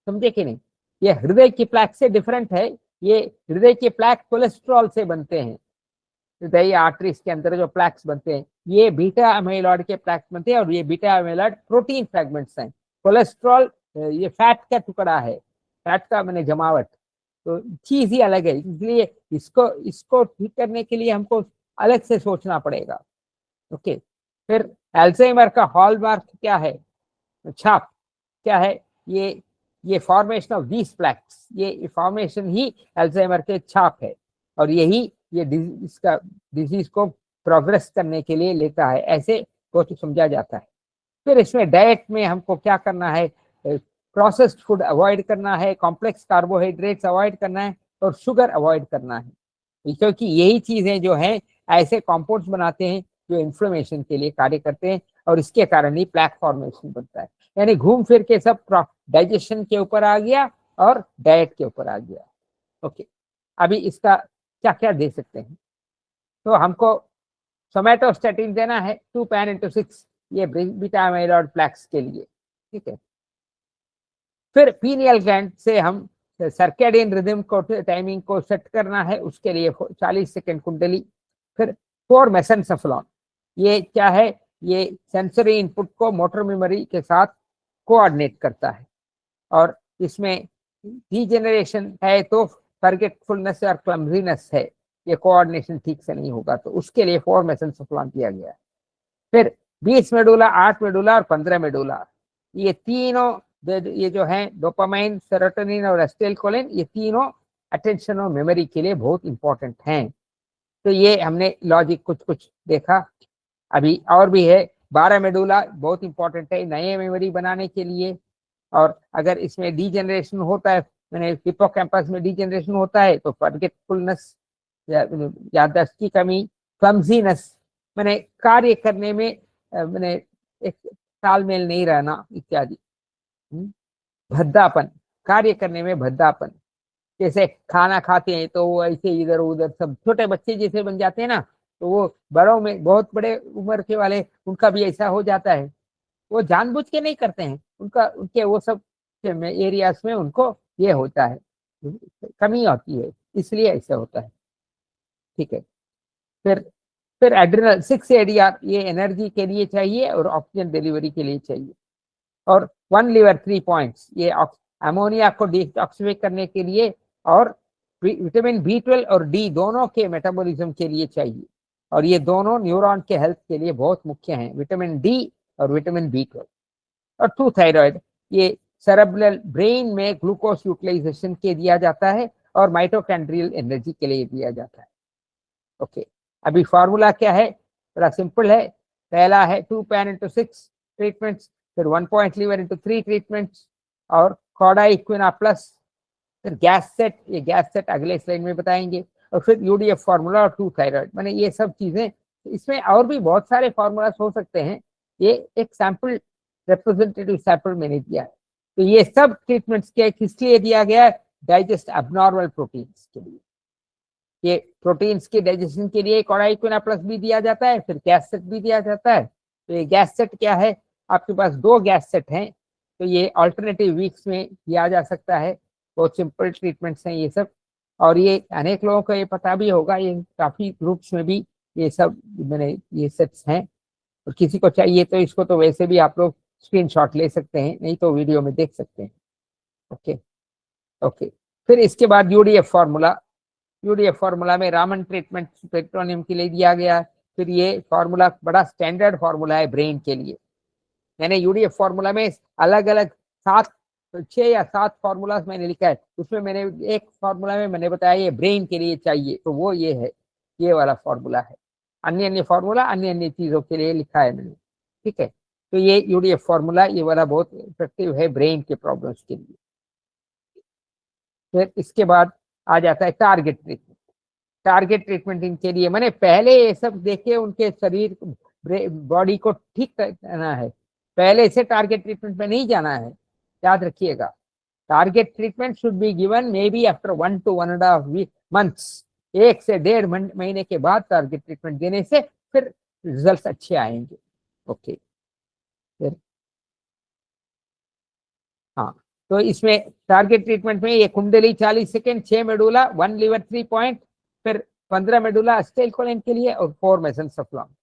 समझे कि नहीं? ये हृदय की प्लैक से डिफरेंट है। ये हृदय के प्लैक कोलेस्ट्रॉल से बनते हैं, हृदय आर्टरीज के अंदर जो प्लैक्स बनते हैं ये बीटा अमाइलॉइड के प्लैक्स बनते हैं, और ये बीटा अमाइलॉइड प्रोटीन फ्रैगमेंट्स हैं। कोलेस्ट्रॉल ये फैट का टुकड़ा है, फैट का जमावट, तो चीज ही अलग है। इसलिए इसको ठीक करने के लिए हमको अलग से सोचना पड़ेगा। ओके, फिर अल्जाइमर का हॉलमार्क क्या है, छाप क्या है? ये फॉर्मेशन ऑफ दीस प्लैक्स, ये फॉर्मेशन ही अल्जाइमर के छाप है, और यही ये इसका डिजीज को प्रोग्रेस करने के लिए लेता है, ऐसे को समझा जाता है। फिर इसमें डाइट में हमको क्या करना है? प्रोसेस्ड फूड अवॉइड करना है, कॉम्प्लेक्स कार्बोहाइड्रेट्स अवॉइड करना है, और शुगर अवॉइड करना है, क्योंकि यही चीजें जो हैं ऐसे कंपाउंड्स बनाते हैं जो इन्फ्लेमेशन के लिए कार्य करते हैं, और इसके कारण ही प्लैक फॉर्मेशन बनता है। यानी घूम फिर के सब डाइजेशन के ऊपर आ गया और डाइट के ऊपर आ गया। ओके, अभी इसका क्या क्या दे सकते हैं? तो हमको सोमैटोस्टैटिन देना है 2 pan-into-6, ये बीटा अमाइलॉइड प्लैक्स के लिए। ठीक है, फिर पीनियल ग्लैंड से हम सर्केडियन रिदम को, टाइमिंग को सेट करना है, उसके लिए 40 सेकेंड कुंडली। फिर 4 मेसेनसेफलॉन, ये क्या है? ये सेंसरी इनपुट को मोटर मेमोरी के साथ कोऑर्डिनेट करता है, और इसमें डीजेनरेशन है तो फॉरगेटफुलनेस और क्लमजीनेस है, ये कोऑर्डिनेशन ठीक से नहीं होगा, तो उसके लिए 4 मेसेनसेफलॉन दिया गया है। फिर 20 मेडुला, 8 मेडुला और 15 मेडुला, ये तीनों ये जो है डोपामाइन, सेरोटोनिन और एसिटाइलकोलिन, ये तीनों अटेंशन और मेमोरी के लिए बहुत इंपॉर्टेंट हैं। तो ये हमने लॉजिक कुछ देखा। अभी और भी है, 12 मेडुला बहुत इंपॉर्टेंट है नए मेमोरी बनाने के लिए, और अगर इसमें डीजेनरेशन होता है, हिप्पोकैम्पस में डीजेनरेशन होता है तो फॉरगेटफुलनेस, याददाश्त की कमी, क्लमजीनेस कार्य करने में एक तालमेल नहीं रहना इत्यादि, भद्दापन, कार्य करने में भद्दापन, जैसे खाना खाते हैं तो वो ऐसे इधर उधर सब छोटे बच्चे जैसे बन जाते हैं ना, तो वो बड़ों में बहुत बड़े उम्र के वाले उनका भी ऐसा हो जाता है। वो जानबूझ के नहीं करते हैं, उनके वो सब एरियाज में उनको ये होता है, कमी होती है, इसलिए ऐसा होता है। ठीक है, फिर फिर एड्रिनल 6 ADR, ये एनर्जी के लिए चाहिए और ऑक्सीजन डिलीवरी के लिए चाहिए। और 1 लिवर 3 पॉइंट्स, ये अमोनिया को डिटॉक्सिफाई करने के लिए और विटामिन B12 और D दोनों के मेटाबॉलिज्म के लिए चाहिए। और ये दोनों न्यूरॉन के हेल्थ के लिए बहुत मुख्य हैं, विटामिन D और विटामिन B12। और 2 थायराइड, ये सेरेब्रल ब्रेन में ग्लूकोज यूटिलाइजेशन के दिया जाता है और माइटोकॉन्ड्रियल एनर्जी के लिए दिया जाता है। ओके, अभी फार्मूला क्या है, बड़ा सिंपल है। पहला है 2 pan into 6 ट्रीटमेंट्स, फिर 1 point liver into 3 ट्रीटमेंट्स और कॉडा इक्विना प्लस, फिर गैस सेट, ये गैस सेट अगले स्लाइड में बताएंगे, और फिर UDF फार्मूला और 2 थायराइड। मैंने ये सब चीजें, इसमें और भी बहुत सारे फार्मूलास हो सकते हैं, ये एक सैंपल रिप्रेजेंटेटिव सैंपल मैंने दिया है। तो ये सब ट्रीटमेंट्स के किस लिए दिया गया है, डाइजेस्ट अबनॉर्मल प्रोटीन्स के लिए। ये प्रोटीन्स के डाइजेशन के लिए कॉडा इक्विना प्लस भी दिया जाता है, फिर गैस सेट भी दिया जाता है। तो ये गैस सेट क्या है, आपके पास 2 गैस सेट हैं, तो ये अल्टरनेटिव वीक्स में किया जा सकता है। बहुत सिंपल ट्रीटमेंट्स हैं ये सब, और ये अनेक लोगों को ये पता भी होगा, ये काफी ग्रुप्स में भी ये सब मैंने ये सेट्स हैं। और किसी को चाहिए तो इसको तो वैसे भी आप लोग स्क्रीनशॉट ले सकते हैं, नहीं तो वीडियो में देख सकते हैं। ओके ओके, फिर इसके बाद UDF फार्मूला। UDF फार्मूला में रामन ट्रीटमेंट पेट्रोनियम के लिए दिया गया। फिर ये फार्मूला बड़ा स्टैंडर्ड फार्मूला है ब्रेन के लिए। मैंने UDF फार्मूला में अलग अलग 6 या 7 फार्मूलाज मैंने लिखा है, उसमें मैंने एक फार्मूला में मैंने बताया ये ब्रेन के लिए चाहिए, तो वो ये है, ये वाला फार्मूला है। अन्य अन्य फार्मूला अन्य अन्य चीजों के लिए लिखा है मैंने, ठीक है। तो ये UDF फार्मूला ये वाला बहुत इफेक्टिव है ब्रेन के प्रॉब्लम्स के लिए। फिर इसके बाद आ जाता है टारगेट ट्रीटमेंट। टारगेट ट्रीटमेंट इनके लिए मैंने पहले ये सब देखे, उनके शरीर बॉडी को ठीक करना है, पहले से टारगेट ट्रीटमेंट में नहीं जाना है, याद रखिएगा। Target treatment should be given may be after 1 to 1.5 months, 1 से 1.5 महीने के बाद टारगेट ट्रीटमेंट देने से फिर रिजल्ट अच्छे आएंगे। ओके, फिर हाँ, तो इसमें टारगेट ट्रीटमेंट में ये कुंडली 40 सेकेंड, 6 मेडुला, 1 लिवर 3 पॉइंट, फिर 15 मेडुला एसिटाइलकोलाइन के लिए और 4 मेसेंसोफ्लॉन।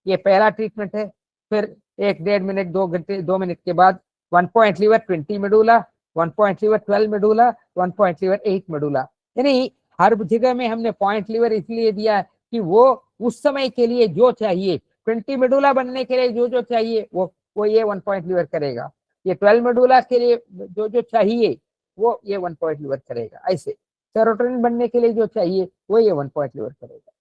ये पहला ट्रीटमेंट है। फिर 1-1.5 मिनट 2 घंटे 2 मिनट के बाद 1 point liver 20 medulla, 1 point liver 12 medulla, 1 point liver 8 medulla. यानी हर जगह में हमने पॉइंट लीवर इसलिए दिया कि वो उस समय के लिए जो चाहिए, 20 मेडुला बनने के लिए जो जो चाहिए वो ये 1 point liver करेगा, ये 12 मेडुला के लिए जो जो चाहिए वो ये 1 point liver करेगा। ऐसे सेरोटोनिन बनने के लिए जो चाहिए वो ये 1 point liver करेगा।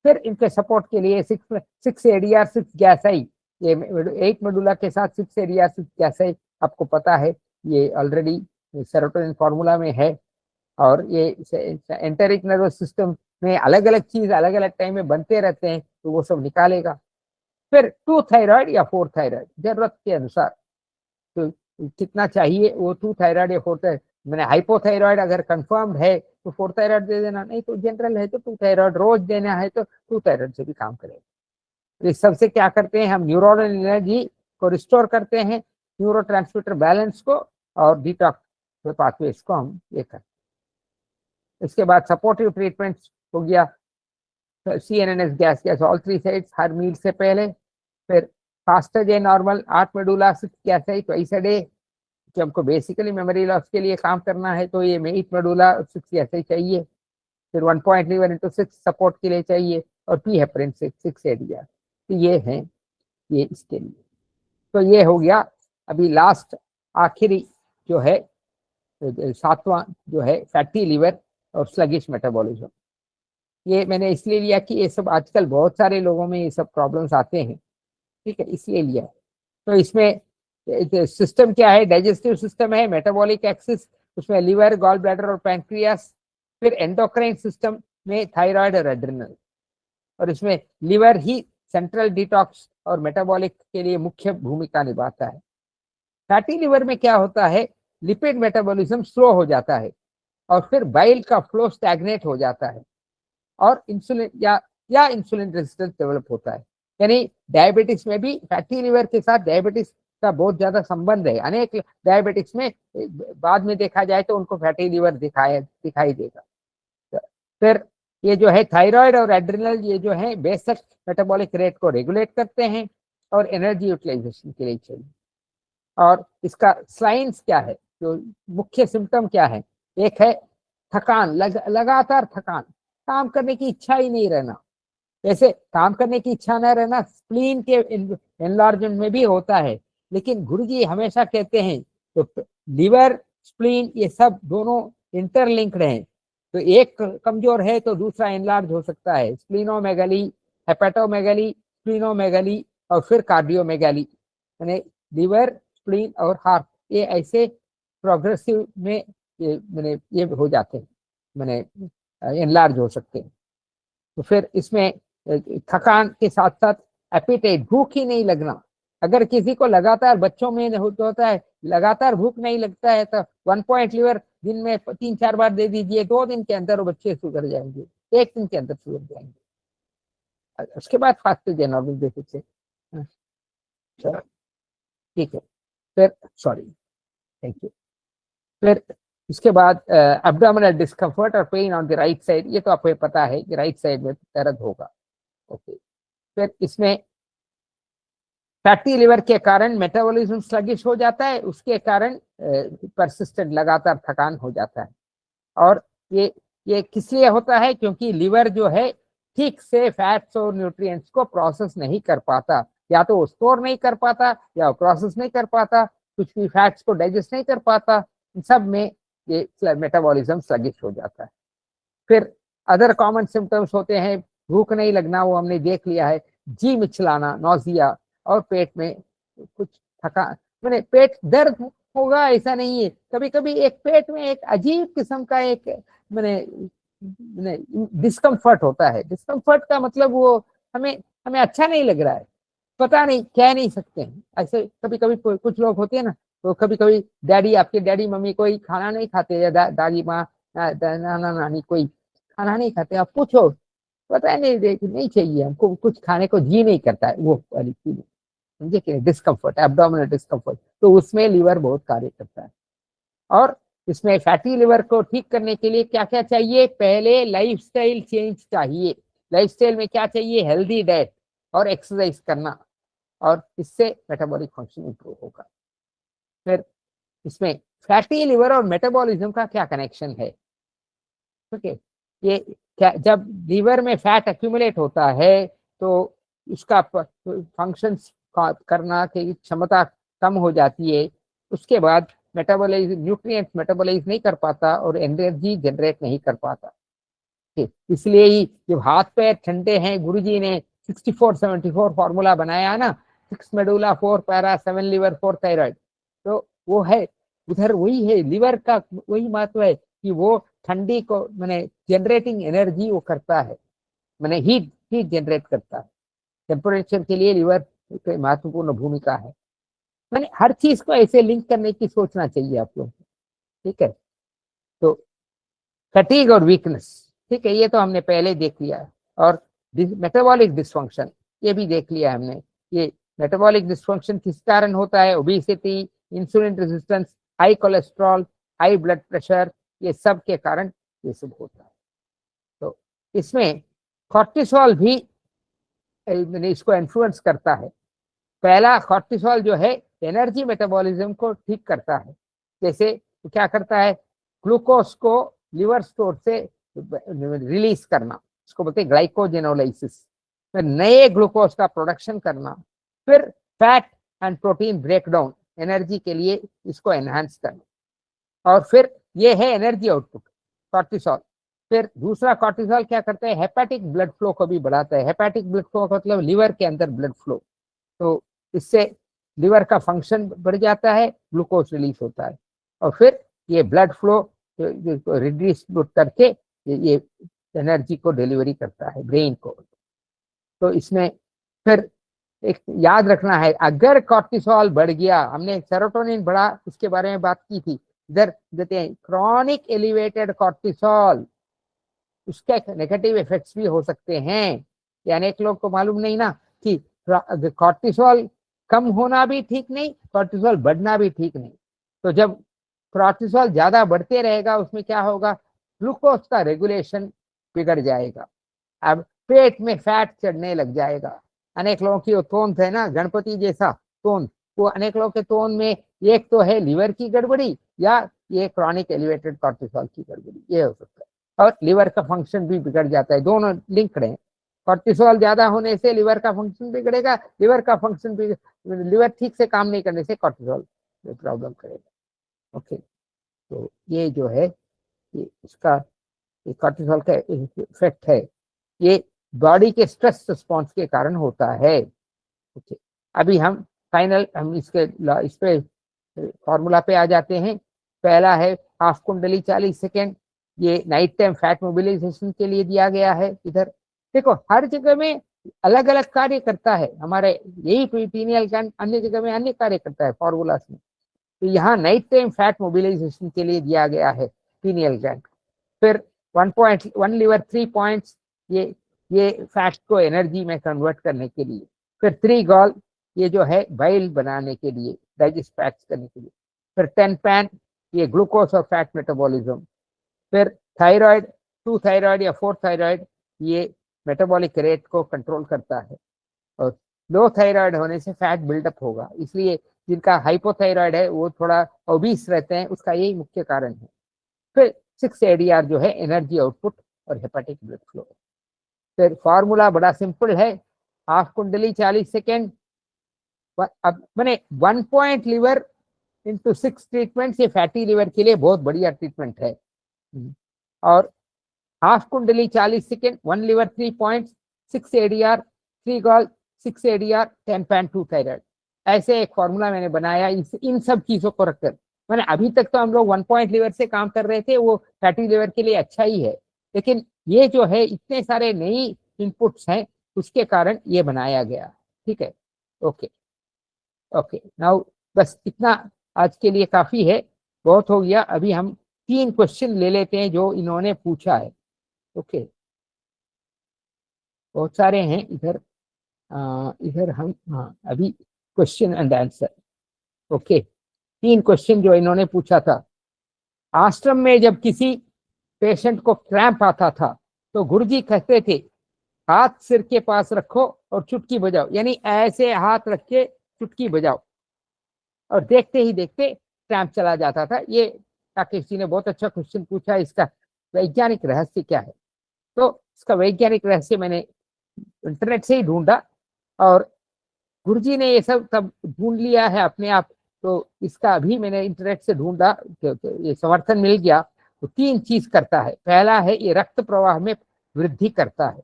फिर इनके सपोर्ट के लिए 6 ADR 6 गैस आई, ये 8 मेडुला के साथ 6 ADR 6 गैस आई, आपको पता है ये ऑलरेडी सेरोटोनिन फार्मूला में है। और ये एंटेरिक नर्वस सिस्टम में अलग अलग चीज अलग अलग टाइम में बनते रहते हैं, तो वो सब निकालेगा। फिर 2 थायराइड या 4 थायराइड जरूरत के अनुसार, तो कितना चाहिए वो 2 थायराइड या 4 थायराइड। मैंने हाइपोथायराइड अगर कंफर्म्ड है तो 4 थायराइड दे देना, नहीं तो जनरल है तो 2 थायराइड, रोज देना है तो 2 थायराइड से भी काम करेगा। तो इस सबसे क्या करते हैं हम, न्यूरोनल एनर्जी को रिस्टोर करते हैं, न्यूरोट्रांसमीटर बैलेंस को और डिटॉक्स पाथवेज को हम ये करते हैं। इसके बाद सपोर्टिव ट्रीटमेंट हो गया, CNNS गैस ऑल 3 साइड्स हर मील से पहले। फिर फास्टर जे नॉर्मल 8 मेडुला 6 गैस है ट्वाइस अ डे, कि हमको बेसिकली मेमोरी लॉस के लिए काम करना है तो ये 8 मेडुला 6 गैस चाहिए। फिर 1 point liver into 6 सपोर्ट के लिए चाहिए, और पी हेपरिन 6 ADR। तो ये है ये इसके लिए। तो ये हो गया अभी लास्ट आखिरी जो है 7वां जो है फैटी लिवर और स्लगिश मेटाबॉलिज्म। ये मैंने इसलिए लिया कि ये सब आजकल बहुत सारे लोगों में ये सब प्रॉब्लम्स आते हैं, ठीक है, इसलिए लिया। तो इसमें सिस्टम क्या है, डाइजेस्टिव सिस्टम है, मेटाबॉलिक एक्सिस, उसमें लिवर, गॉल ब्लैडर और पैंक्रियास, फिर एंडोक्राइन सिस्टम में थायराइड और एड्रिनल, और इसमें लिवर ही सेंट्रल डिटॉक्स और मेटाबॉलिक के लिए मुख्य भूमिका निभाता है। फैटी लिवर में क्या होता है, लिपिड मेटाबॉलिज्म स्लो हो जाता है और फिर बाइल का फ्लो स्टैग्नेट हो जाता है और इंसुलिन या इंसुलिन रेजिस्टेंस डेवलप होता है। यानी डायबिटिक्स में भी फैटी लिवर के साथ डायबिटिक्स का बहुत ज्यादा संबंध है। अनेक डायबिटिक्स में बाद में देखा जाए तो उनको फैटी लिवर दिखाई देगा। फिर ये जो है थायराइड और एड्रिनल, ये जो है बेसिक मेटाबॉलिक रेट को रेगुलेट करते हैं और एनर्जी यूटिलाइजेशन के लिए चाहिए। और इसका साइंस क्या है, जो मुख्य सिम्टम क्या है? एक है थकान, लगातार थकान, काम करने की इच्छा ही नहीं रहना। वैसे काम करने की इच्छा न रहना स्प्लीन के एनलार्जमेंट में भी होता है, लेकिन गुरुजी हमेशा कहते हैं तो लीवर स्प्लीन ये सब दोनों इंटरलिंक्ड हैं, तो एक कमजोर है तो दूसरा एनलार्ज हो सकता है। स्प्लीनोमेगाली, हेपेटोमेगाली, स्प्लीनोमेगाली और फिर कार्डियोमेगाली, यानी लीवर, स्प्लीन और हार्ट, ये ऐसे प्रोग्रेसिव में ये हो जाते हैं, मैंने एनलार्ज हो सकते हैं। तो फिर इसमें थकान के साथ साथ एपिटाइट, भूख ही नहीं लगना। अगर किसी को लगातार, बच्चों में होता है, लगातार भूख नहीं लगता है, तो 1 पॉइंट लीवर दिन में 3-4 बार दे दीजिए, 2 दिन के अंदर वो बच्चे सुधर जाएंगे, 1 दिन के अंदर सुधर जाएंगे। उसके बाद फास्टेज एनर्जी बेसिस से, ठीक है। फिर सॉरी, थैंक यू। फिर इसके बाद एब्डोमिनल डिस्कम्फर्ट और pain on the right side, ये तो आपको पता है कि राइट साइड में दर्द होगा। ओके। फिर इसमें फैटी लिवर के कारण मेटाबॉलिज्म स्लगिश हो जाता है, उसके कारण परसिस्टेंट लगातार थकान हो जाता है। और ये किस लिए होता है? क्योंकि लिवर जो है ठीक से फैट्स और न्यूट्रिएंट्स को प्रोसेस नहीं कर पाता, या तो स्टोर नहीं कर पाता या प्रोसेस नहीं कर पाता, कुछ भी फैट्स को डाइजेस्ट नहीं कर पाता, इन सब में ये मेटाबॉलिज्म स्लगिश हो जाता है। फिर अदर कॉमन सिम्टम्स होते हैं, भूख नहीं लगना, वो हमने देख लिया है, जी मिचलाना, नौजिया, और पेट में कुछ थका, मैंने पेट दर्द होगा ऐसा नहीं है, कभी कभी एक पेट में एक अजीब किस्म का एक मैंने डिस्कम्फर्ट होता है। डिस्कम्फर्ट का मतलब वो हमें अच्छा नहीं लग रहा है, पता नहीं, कह नहीं सकते हैं। ऐसे कभी कभी कुछ लोग होते हैं ना, तो कभी कभी डैडी, आपके डैडी मम्मी कोई खाना नहीं खाते, या दादी माँ, नाना नानी कोई खाना नहीं खाते, आप पूछो, पता नहीं, नहीं चाहिए हमको, कुछ खाने को जी नहीं करता है, वो वाली चीज, समझे कि डिस्कम्फर्ट, एब्डोमिनल डिस्कम्फर्ट, तो उसमें लीवर बहुत कार्य करता है। और इसमें फैटी लिवर को ठीक करने के लिए क्या क्या चाहिए? पहले लाइफस्टाइल चेंज चाहिए। लाइफस्टाइल में क्या चाहिए? हेल्दी डाइट और एक्सरसाइज करना, और इससे मेटाबॉलिक फंक्शन इंप्रूव होगा। फिर इसमें फैटी लिवर और मेटाबॉलिज्म का क्या कनेक्शन है? ओके, ये क्या, जब लीवर में फैट एक्यूमुलेट होता है तो उसका फंक्शंस करना की क्षमता कम हो जाती है, उसके बाद मेटाबॉलाइज, न्यूट्रिएंट्स मेटाबॉलाइज नहीं कर पाता और एनर्जी जनरेट नहीं कर पाता। ठीक, इसलिए ही जब हाथ पैर ठंडे हैं, गुरुजी ने 64-74 फॉर्मूला बनाया ना, 6 मेडुला, 4 पैरा, 7 लिवर, 4 थायराइड, तो वो है उधर, वही है लिवर का, वही महत्व है कि वो ठंडी को मैंने जनरेटिंग एनर्जी वो करता है, मैंने हीट जनरेट करता है। टेम्परेचर के लिए लिवर की महत्वपूर्ण भूमिका है। मैंने हर चीज को ऐसे लिंक करने की सोचना चाहिए आप लोग, ठीक है। तो फटीग और वीकनेस, ठीक है, ये तो हमने पहले देख लिया है। और मेटाबॉलिक डिसफंक्शन, ये भी देख लिया हमने। ये मेटाबॉलिक डिसफंक्शन किस कारण होता है? Obesity, insulin resistance, high cholesterol, high blood pressure, ये सब के कारण ये सब होता है। तो इसमें कॉर्टिसोल भी इसको इन्फ्लुएंस करता है। पहला, कॉर्टिसोल जो है एनर्जी मेटाबॉलिज्म को ठीक करता है। जैसे क्या करता है? ग्लूकोज को लिवर स्टोर से रिलीज करना, इसको बोलते हैं ग्लाइकोजेनोलाइसिस, फिर नए ग्लूकोज का प्रोडक्शन करना, फिर fat and protein breakdown, energy के लिए इसको एनहांस करना, और फिर ये है एनर्जी आउटपुट कॉर्टिसोल। फिर दूसरा कॉर्टिसोल क्या करता है? हेपेटिक ब्लड फ्लो को भी बढ़ाता है। हेपेटिक ब्लड फ्लो का मतलब लिवर के अंदर ब्लड फ्लो, तो इससे लिवर का फंक्शन बढ़ जाता है, ग्लूकोज रिलीज होता है, और फिर ये ब्लड फ्लो रिडिस्ट्रीब्यूट करके ये एनर्जी को डिलीवरी करता है ब्रेन को। तो इसमें फिर एक याद रखना है, अगर कॉर्टिसोल बढ़ गया, हमने सेरोटोनिन बढ़ा उसके बारे में बात की थी, इधर देते हैं क्रॉनिक एलिवेटेड कॉर्टिसोल, उसके नेगेटिव इफेक्ट्स भी हो सकते हैं। ये अनेक लोग को मालूम नहीं ना कि कॉर्टिसोल कम होना भी ठीक नहीं, कॉर्टिसोल बढ़ना भी ठीक नहीं। तो जब कॉर्टिसोल ज्यादा बढ़ते रहेगा, उसमें क्या होगा? ग्लूकोज का रेगुलेशन बिगड़ जाएगा। अब पेट में फैट चढ़ने लग जाएगा। अनेक लोगों की तोंद है ना, गणपति जैसा तोंद, वो अनेक लोगों के तोंद में एक तो है लिवर की गड़बड़ी या ये क्रॉनिक एलिवेटेड कॉर्टिसोल की गड़बड़ी, ये हो सकता है। और लिवर का फंक्शन भी बिगड़ जाता है, दोनों लिंक्ड हैं। कॉर्टिसोल ज्यादा होने से लिवर का फंक्शन बिगड़ेगा, लिवर का फंक्शन लिवर ठीक से काम नहीं करने से कॉर्टिसोल प्रॉब्लम करेगा। ओके, तो ये जो है ये इसका कॉर्टिसोल का इफेक्ट है, ये बॉडी के स्ट्रेस रिस्पॉन्स के कारण होता है। ओके, अभी हम फाइनल हम इस पे फॉर्मूला पे आ जाते हैं। पहला है हाफ कुंडली 40 सेकेंड, ये नाइट टाइम फैट मोबिलाइजेशन के लिए दिया गया है। इधर देखो हर जगह में अलग अलग कार्य करता है, हमारे यही पीनियल ग्लैंड अन्य जगह में अन्य कार्य करता है फॉर्मूला में। तो यहाँ नाइट टाइम फैट मोबिलाइजेशन के लिए दिया गया है पीनियल ग्लैंड। फिर 1 लीवर 3 पॉइंट्स, ये फैट को एनर्जी में कन्वर्ट करने के लिए। फिर 3 गॉल, ये जो है बाइल बनाने के लिए, डाइजेस्ट फैट्स करने के लिए। फिर 10 पैन, ये ग्लूकोज और फैट मेटाबॉलिज्म। फिर थायराइड, 2 थायराइड या 4 थायराइड, ये मेटाबॉलिक रेट को कंट्रोल करता है। और लो थायराइड होने से फैट बिल्डअप होगा, इसलिए जिनका हाइपोथायराइड है वो थोड़ा ओबीस रहते हैं, उसका यही मुख्य कारण है। फिर 6 ADR जो है एनर्जी आउटपुट और हेपेटिक ब्लड फ्लो। फिर फॉर्मूला बड़ा सिंपल है, हाफ कुंडली 40 सेकेंड, अब मैंने 1 पॉइंट लिवर इंटू 6 ट्रीटमेंट, ये फैटी लिवर के लिए बहुत बढ़िया ट्रीटमेंट है। और हाफ कुंडली 40 second, 1 liver 3 point, 6 ADR, 3 gall, 6 ADR, 10 pan, 2 thyroid, ऐसे एक फॉर्मूला मैंने बनाया इन सब चीजों को रखकर। मैंने अभी तक तो हम लोग 1 पॉइंट लिवर से काम कर रहे थे, वो फैटी लिवर के लिए अच्छा ही है, लेकिन ये जो है इतने सारे नई इनपुट्स हैं उसके कारण ये बनाया गया। ठीक है, ओके ओके, नाउ बस इतना आज के लिए काफी है, बहुत हो गया। अभी हम 3 क्वेश्चन ले लेते हैं जो इन्होंने पूछा है। ओके, बहुत सारे हैं इधर, इधर हम अभी question and answer. Okay, 3 question जो इन्होंने पूछा था। आश्रम में जब किसी पेशेंट को क्रैम्प आता था तो गुरुजी कहते थे हाथ सिर के पास रखो और चुटकी बजाओ, यानी ऐसे हाथ रख के चुटकी बजाओ, और देखते ही देखते क्रैम्प चला जाता था। ये राकेश जी ने बहुत अच्छा क्वेश्चन पूछा, इसका वैज्ञानिक रहस्य क्या है? तो इसका वैज्ञानिक रहस्य मैंने इंटरनेट से ही ढूंढा, और गुरुजी ने ये सब तब ढूंढ लिया है अपने आप, तो इसका अभी मैंने इंटरनेट से ढूंढा, ये समर्थन मिल गया। तो 3 चीज करता है। पहला है ये रक्त प्रवाह में वृद्धि करता है,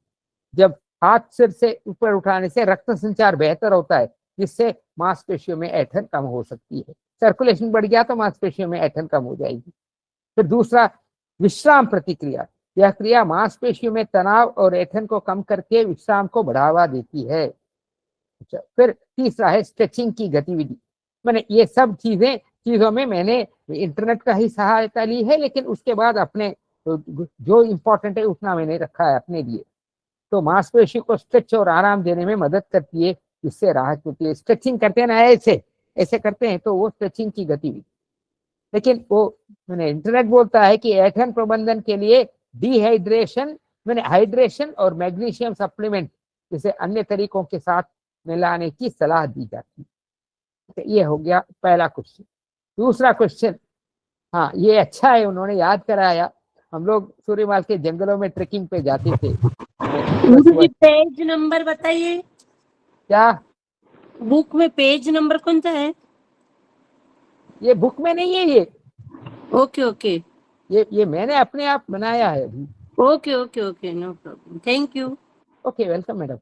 जब हाथ सिर से ऊपर उठाने से रक्त संचार बेहतर होता है, जिससे मांसपेशियों में ऐंठन कम हो सकती है। सर्कुलेशन बढ़ गया तो मांसपेशियों में ऐंठन कम हो जाएगी। फिर दूसरा, विश्राम प्रतिक्रिया, यह क्रिया मांसपेशियों में तनाव और ऐंठन को कम करके विश्राम को बढ़ावा देती है। अच्छा, फिर तीसरा है स्ट्रेचिंग की गतिविधि। मैंने ये सब चीजों में मैंने इंटरनेट का ही सहायता ली है, लेकिन उसके बाद अपने जो इम्पोर्टेंट है उतना मैंने रखा है अपने लिए। तो मांसपेशी को स्ट्रेच और आराम देने में मदद करती है, इससे राहत मिलती है। स्ट्रेचिंग करते हैं ना, ऐसे करते हैं, तो वो स्ट्रेचिंग की गतिविधि। लेकिन वो मैंने इंटरनेट बोलता है कि ऐंठन प्रबंधन के लिए डिहाइड्रेशन, मैंने हाइड्रेशन और मैग्नीशियम सप्लीमेंट जैसे अन्य तरीकों के साथ मिलाने की सलाह दी जाती है। तो ये हो गया पहला क्वेश्चन। दूसरा क्वेश्चन, हाँ ये अच्छा है, उन्होंने याद कराया। हम लोग सूर्यमाल के जंगलों में ट्रेकिंग पे जाते थे। मुझे पेज नंबर बताइए, क्या बुक में पेज नंबर कौन सा है? ये बुक में नहीं है, ये ओके ओके ये मैंने अपने आप बनाया है अभी। Okay okay okay, no problem, thank you. Okay, welcome madam.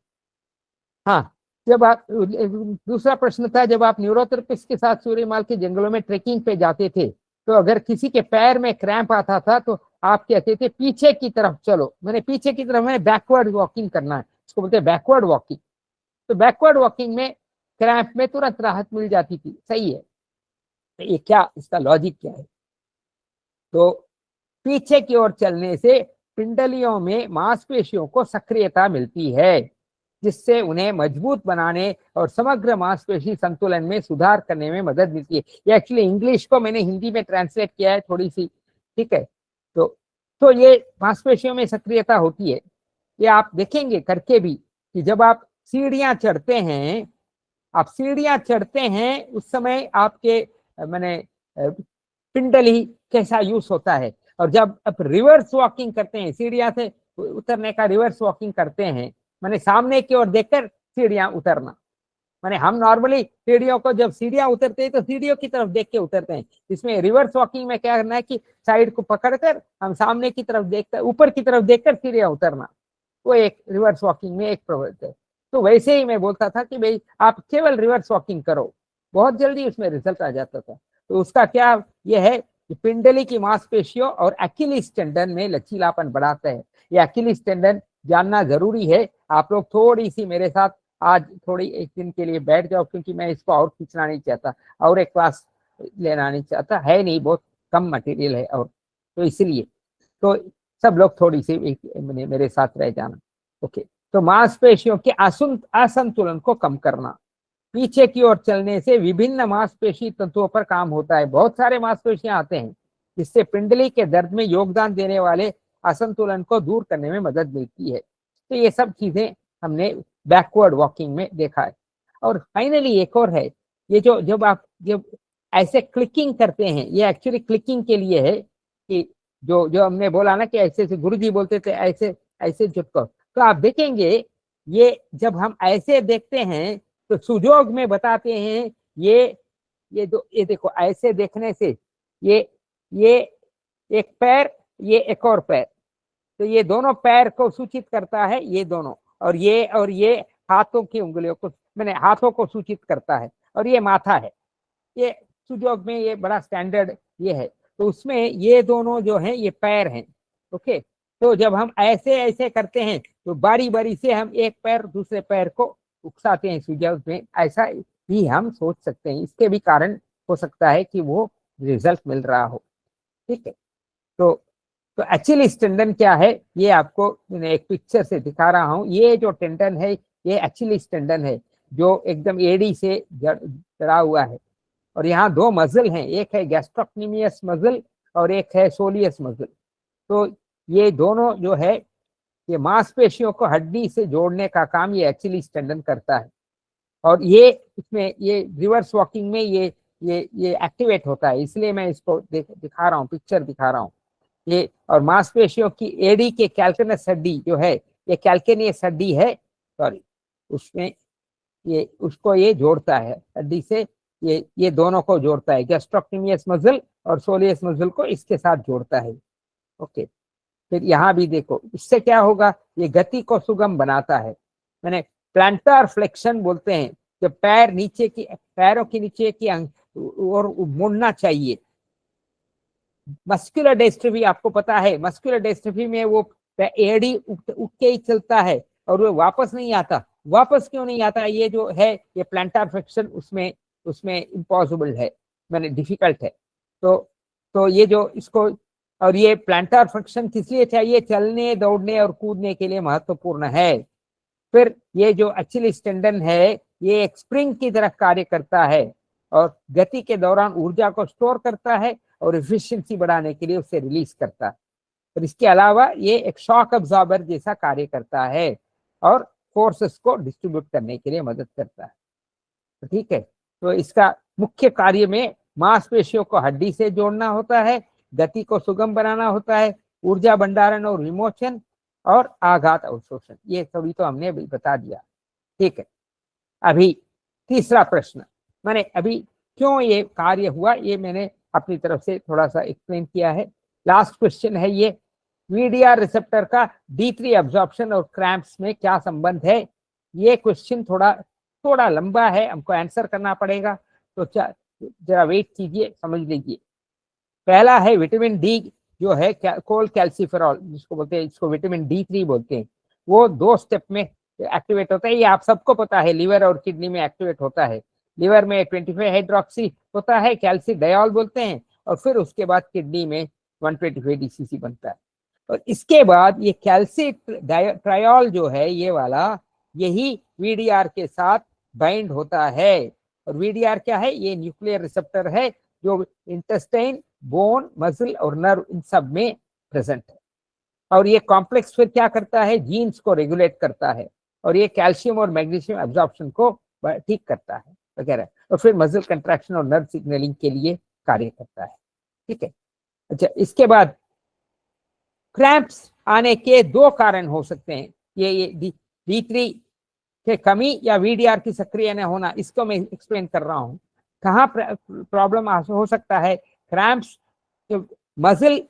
हाँ, जब आप, दूसरा प्रश्न था, जब आप न्यूरोथेरेपिस्ट के साथ सूर्यमाल के जंगलों में ट्रेकिंग पे जाते थे तो अगर किसी के पैर में क्रैम्प आता था तो आप कहते थे पीछे की तरफ चलो। मैंने पीछे की तरफ, मैंने बैकवर्ड वॉकिंग करना है, इसको बोलते हैं बैकवर्ड वॉकिंग। तो बैकवर्ड वॉकिंग में क्रैम्प में तुरंत राहत मिल जाती थी। सही है, तो ये क्या, इसका लॉजिक क्या है? तो पीछे की ओर चलने से पिंडलियों में मांसपेशियों को सक्रियता मिलती है, जिससे उन्हें मजबूत बनाने और समग्र मांसपेशी संतुलन में सुधार करने में मदद मिलती है। ये एक्चुअली इंग्लिश को मैंने हिंदी में ट्रांसलेट किया है थोड़ी सी, ठीक है। तो तो ये मांसपेशियों में सक्रियता होती है। ये आप देखेंगे करके भी कि जब आप सीढ़ियां चढ़ते हैं, उस समय आपके माने पिंडली कैसा यूज होता है। और जब आप रिवर्स वॉकिंग करते हैं, सीढ़ियां से उतरने का रिवर्स वॉकिंग करते हैं, माने सामने की ओर देखकर सीढ़ियां उतरना। माने हम नॉर्मली सीढ़ियों को जब सीढ़ियां उतरते हैं तो सीढ़ियों की तरफ देख के उतरते हैं। इसमें रिवर्स वॉकिंग में क्या करना है कि साइड को पकड़कर हम सामने की तरफ देखकर, ऊपर की तरफ देखकर सीढ़ियां उतरना, वो एक रिवर्स वॉकिंग में एक प्रवृत्ति है। तो वैसे ही मैं बोलता था कि भाई आप केवल रिवर्स वॉकिंग करो, बहुत जल्दी उसमें रिजल्ट आ जाता था। तो उसका क्या यह है कि पिंडली की मांसपेशियों और अकिलिस टेंडन में लचीलापन बढ़ाता है। ये अकिलिस टेंडन जानना जरूरी है। आप लोग थोड़ी सी मेरे साथ आज थोड़ी एक दिन के लिए बैठ जाओ, क्योंकि मैं इसको और खींचना नहीं चाहता और एक क्लास लेना नहीं चाहता, है नहीं, बहुत कम मटेरियल है और तो इसलिए तो सब लोग थोड़ी सी मेरे साथ रह जाना। ओके, तो मांसपेशियों के असंतुलन को कम करना, पीछे की ओर चलने से विभिन्न मांसपेशी तंतुओं पर काम होता है। बहुत सारे मांसपेशियां आते हैं, इससे पिंडली के दर्द में योगदान देने वाले असंतुलन को दूर करने में मदद मिलती है। तो ये सब चीजें हमने बैकवर्ड वॉकिंग में देखा है। और फाइनली एक और है, ये जब आप ऐसे क्लिकिंग करते हैं, ये एक्चुअली क्लिकिंग के लिए है कि जो हमने बोला ना कि ऐसे से गुरुजी बोलते थे ऐसे ऐसे झुटको, तो आप देखेंगे ये जब हम ऐसे देखते हैं तो सुजोग में बताते हैं ये देखो ऐसे देखने से ये एक पैर, ये एक और पैर, तो ये दोनों पैर को सूचित करता है, ये दोनों, और ये हाथों की उंगलियों को, मैंने हाथों को सूचित करता है, और ये माथा है। ये सुजोग में ये बड़ा स्टैंडर्ड ये है। तो उसमें ये दोनों जो हैं ये पैर हैं। ओके, तो जब हम ऐसे ऐसे करते हैं तो बारी बारी से हम एक पैर दूसरे पैर को उकसाते हैं सुजोग में, ऐसा भी हम सोच सकते हैं। इसके भी कारण हो सकता है कि वो रिजल्ट मिल रहा हो। ठीक है, तो अचिलिस टेंडन क्या है ये आपको मैं एक पिक्चर से दिखा रहा हूँ। ये जो टेंडन है ये अचिलिस टेंडन है, जो एकदम एडी से जड़ा हुआ है। और यहाँ दो मसल हैं, एक है गैस्ट्रोक्नीमियस मसल और एक है सोलियस मसल। तो ये दोनों जो है ये मांसपेशियों को हड्डी से जोड़ने का काम ये अचिलिस टेंडन करता है। और ये इसमें ये रिवर्स वॉकिंग में ये एक्टिवेट होता है, इसलिए मैं इसको दिखा रहा हूँ, पिक्चर दिखा रहा हूँ ये। और मांसपेशियों की एडी के कैल्केनियस हड्डी जो है, ये कैल्केनियस हड्डी है, सॉरी, उसमें ये उसको ये जोड़ता है हड्डी से, ये दोनों को जोड़ता है, गैस्ट्रोक्नीमियस मसल और सोलियस मसल को इसके साथ जोड़ता है। ओके, फिर यहाँ भी देखो इससे क्या होगा, ये गति को सुगम बनाता है। मैंने प्लांटर फ्लेक्शन बोलते हैं, जब पैरों के नीचे की और मुड़ना चाहिए। मस्कुलर डिस्ट्रॉफी आपको पता है, मस्कुलर डिस्ट्रॉफी में वो एडी उठ के ही चलता है और वो वापस नहीं आता। वापस क्यों नहीं आता, ये जो है ये प्लांटर फ्लेक्शन उसमें इम्पॉसिबल है, मैंने डिफिकल्ट है। तो ये जो इसको, और ये प्लांटर फ्लेक्शन किस लिए चाहिए, चलने दौड़ने और कूदने के लिए महत्वपूर्ण है। फिर ये जो अचिलिस टेंडन है ये एक स्प्रिंग की तरह कार्य करता है और गति के दौरान ऊर्जा को स्टोर करता है और एफिशिएंसी बढ़ाने के लिए उसे रिलीज करता है। और इसके अलावा ये एक शॉक अब्जॉर्बर जैसा कार्य करता है और फोर्सेस को डिस्ट्रीब्यूट करने के लिए मदद करता है। तो ठीक है, तो इसका मुख्य कार्य में मांसपेशियों को हड्डी से जोड़ना होता है, गति को सुगम बनाना होता है, ऊर्जा भंडारण और विमोचन और आघात अवशोषण, ये सभी तो हमने अभी बता दिया। ठीक है, अभी तीसरा प्रश्न, मैंने अभी क्यों ये कार्य हुआ ये मैंने अपनी तरफ से थोड़ा सा एक्सप्लेन किया है। लास्ट क्वेश्चन है ये, वीडीआर रिसेप्टर का D3 एब्जॉर्प्शन और क्रैम्प्स में क्या संबंध है। ये क्वेश्चन थोड़ा लंबा है, हमको आंसर करना पड़ेगा, तो जरा वेट कीजिए, समझ लीजिए। पहला है विटामिन डी जो है कोल कैल्सिफेरॉल जिसको बोलते हैं, इसको विटामिन D3 बोलते हैं। वो 2 स्टेप में एक्टिवेट होता है, ये आप सबको पता है, लिवर और किडनी में एक्टिवेट होता है। लिवर में 25 हाइड्रोक्सी होता है, कैल्सिडायोल बोलते हैं, और फिर उसके बाद किडनी में 125 DCC बनता है। और इसके बाद ये कैल्सिट्रायोल जो है ये वाला, यही वीडीआर के साथ बाइंड होता है। और वीडीआर क्या है, ये न्यूक्लियर रिसेप्टर है जो इंटेस्टाइन, बोन, मसल और नर्व इन सब में प्रेजेंट है। और ये कॉम्प्लेक्स फिर क्या करता है, जीन्स को रेगुलेट करता है, और ये कैल्शियम और मैग्नीशियम एब्जॉर्प्शन को ठीक करता है वगैरह, और फिर मसल कंट्रैक्शन और नर्व सिग्नलिंग के लिए कार्य करता है। ठीक है। अच्छा, इसके बाद क्रैम्प्स आने के दो कारण हो सकते हैं, ये D3 के कमी या VDR की सक्रिय न होना, इसको मैं एक्सप्लेन कर रहा हूँ। कहाँ प्रॉब्लम हो सकता है, क्रैम्प्स मसल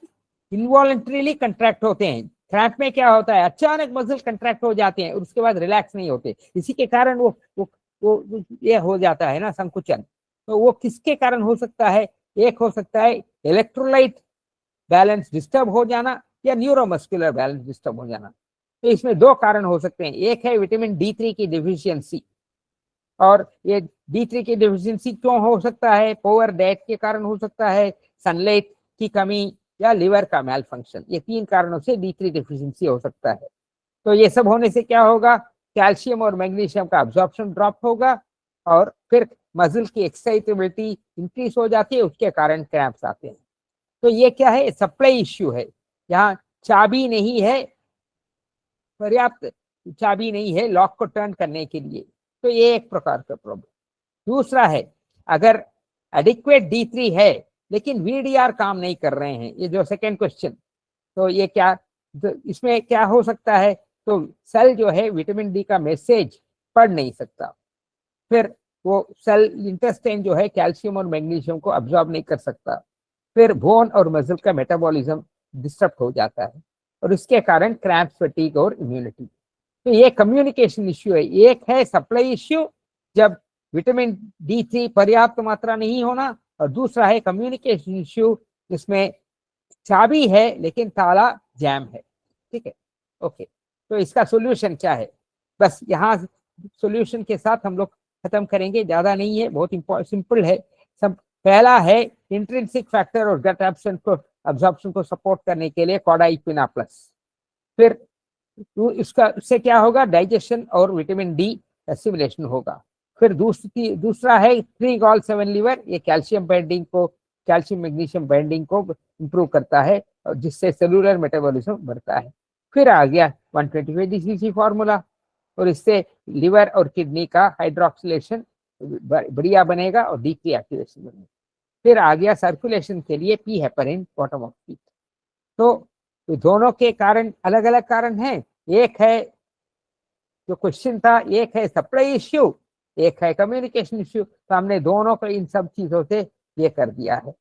इनवॉलंटरीली कंट्रैक्ट होते हैं। क्रैम्प में क्या होता है, अचानक मसल कंट्रैक्ट हो जाते हैं और उसके बाद रिलैक्स नहीं होते, इसी के कारण वो ये हो जाता है ना, संकुचन। तो वो किसके कारण हो सकता है, एक हो सकता है इलेक्ट्रोलाइट बैलेंस डिस्टर्ब हो जाना या न्यूरोमस्कुलर बैलेंस डिस्टर्ब हो जाना। तो इसमें दो कारण हो सकते हैं, एक है विटामिन D3 की डिफिशियंसी, और ये D3 की डिफिशियंसी क्यों हो सकता है, पुअर डाइट के कारण हो सकता है, सनलाइट की कमी या लिवर का मैल फंक्शन, ये तीन कारणों से D3 डिफिशियंसी हो सकता है। तो ये सब होने से क्या होगा, कैल्शियम और मैग्नीशियम का अब्जॉर्प्शन ड्रॉप होगा और फिर मसल की एक्साइटेबिलिटी इंक्रीज हो जाती है, उसके कारण क्रैम्प्स आते हैं। तो ये क्या है, सप्लाई इश्यू है, यहाँ चाबी नहीं है, पर्याप्त चाबी नहीं है लॉक को टर्न करने के लिए, तो ये एक प्रकार का प्रॉब्लम। दूसरा है, अगर एडिक्वेट D3 है लेकिन VDR काम नहीं कर रहे हैं, ये जो सेकेंड क्वेश्चन, तो ये क्या, तो इसमें क्या हो सकता है, तो सेल जो है विटामिन D का मैसेज पढ़ नहीं सकता, फिर वो सेल इंटेस्टाइन जो है कैल्शियम और मैग्नीशियम को अब्सॉर्ब नहीं कर सकता, फिर बोन और मसल का मेटाबॉलिज्म डिस्टर्ब हो जाता है, और इसके कारण क्रैम्प, फटीग और इम्यूनिटी। तो ये कम्युनिकेशन इश्यू है। एक है सप्लाई इश्यू, जब विटामिन D3 पर्याप्त मात्रा नहीं होना, और दूसरा है कम्युनिकेशन इश्यू, जिसमें चाबी है लेकिन ताला जैम है। ठीक है, ओके। तो इसका सोल्यूशन क्या है, बस यहाँ सोल्यूशन के साथ हम लोग खत्म करेंगे, ज्यादा नहीं है, बहुत सिंपल है सब। पहला है इंट्रिंसिक फैक्टर और गट एब्जॉर्प्शन को सपोर्ट करने के लिए कॉडाइपिना प्लस। फिर इसका उससे क्या होगा, डाइजेशन और विटामिन D एसिमिलेशन होगा। फिर दूसरा है 3-Gol-7 लीवर, ये कैल्शियम बाइंडिंग को, कैल्शियम मैग्नीशियम बाइंडिंग को इंप्रूव करता है, और जिससे सेलुलर मेटाबॉलिज्म बढ़ता है। फिर आ गया 125 फॉर्मूला, और इससे लिवर और किडनी का हाइड्रोक्सिलेशन बढ़िया बनेगा और D3 एक्टिवेशन बनेगा। फिर आ गया सर्कुलेशन के लिए P heparin bottom off peak. तो दोनों के कारण अलग अलग कारण हैं, एक है जो क्वेश्चन था, एक है सप्लाई इश्यू, एक है कम्युनिकेशन इश्यू, तो हमने दोनों को इन सब चीजों से ये कर दिया है।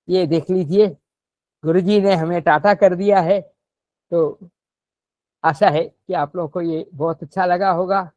ये देख लीजिए, गुरुजी ने हमें टाटा कर दिया है, तो आशा है कि आप लोगों को ये बहुत अच्छा लगा होगा।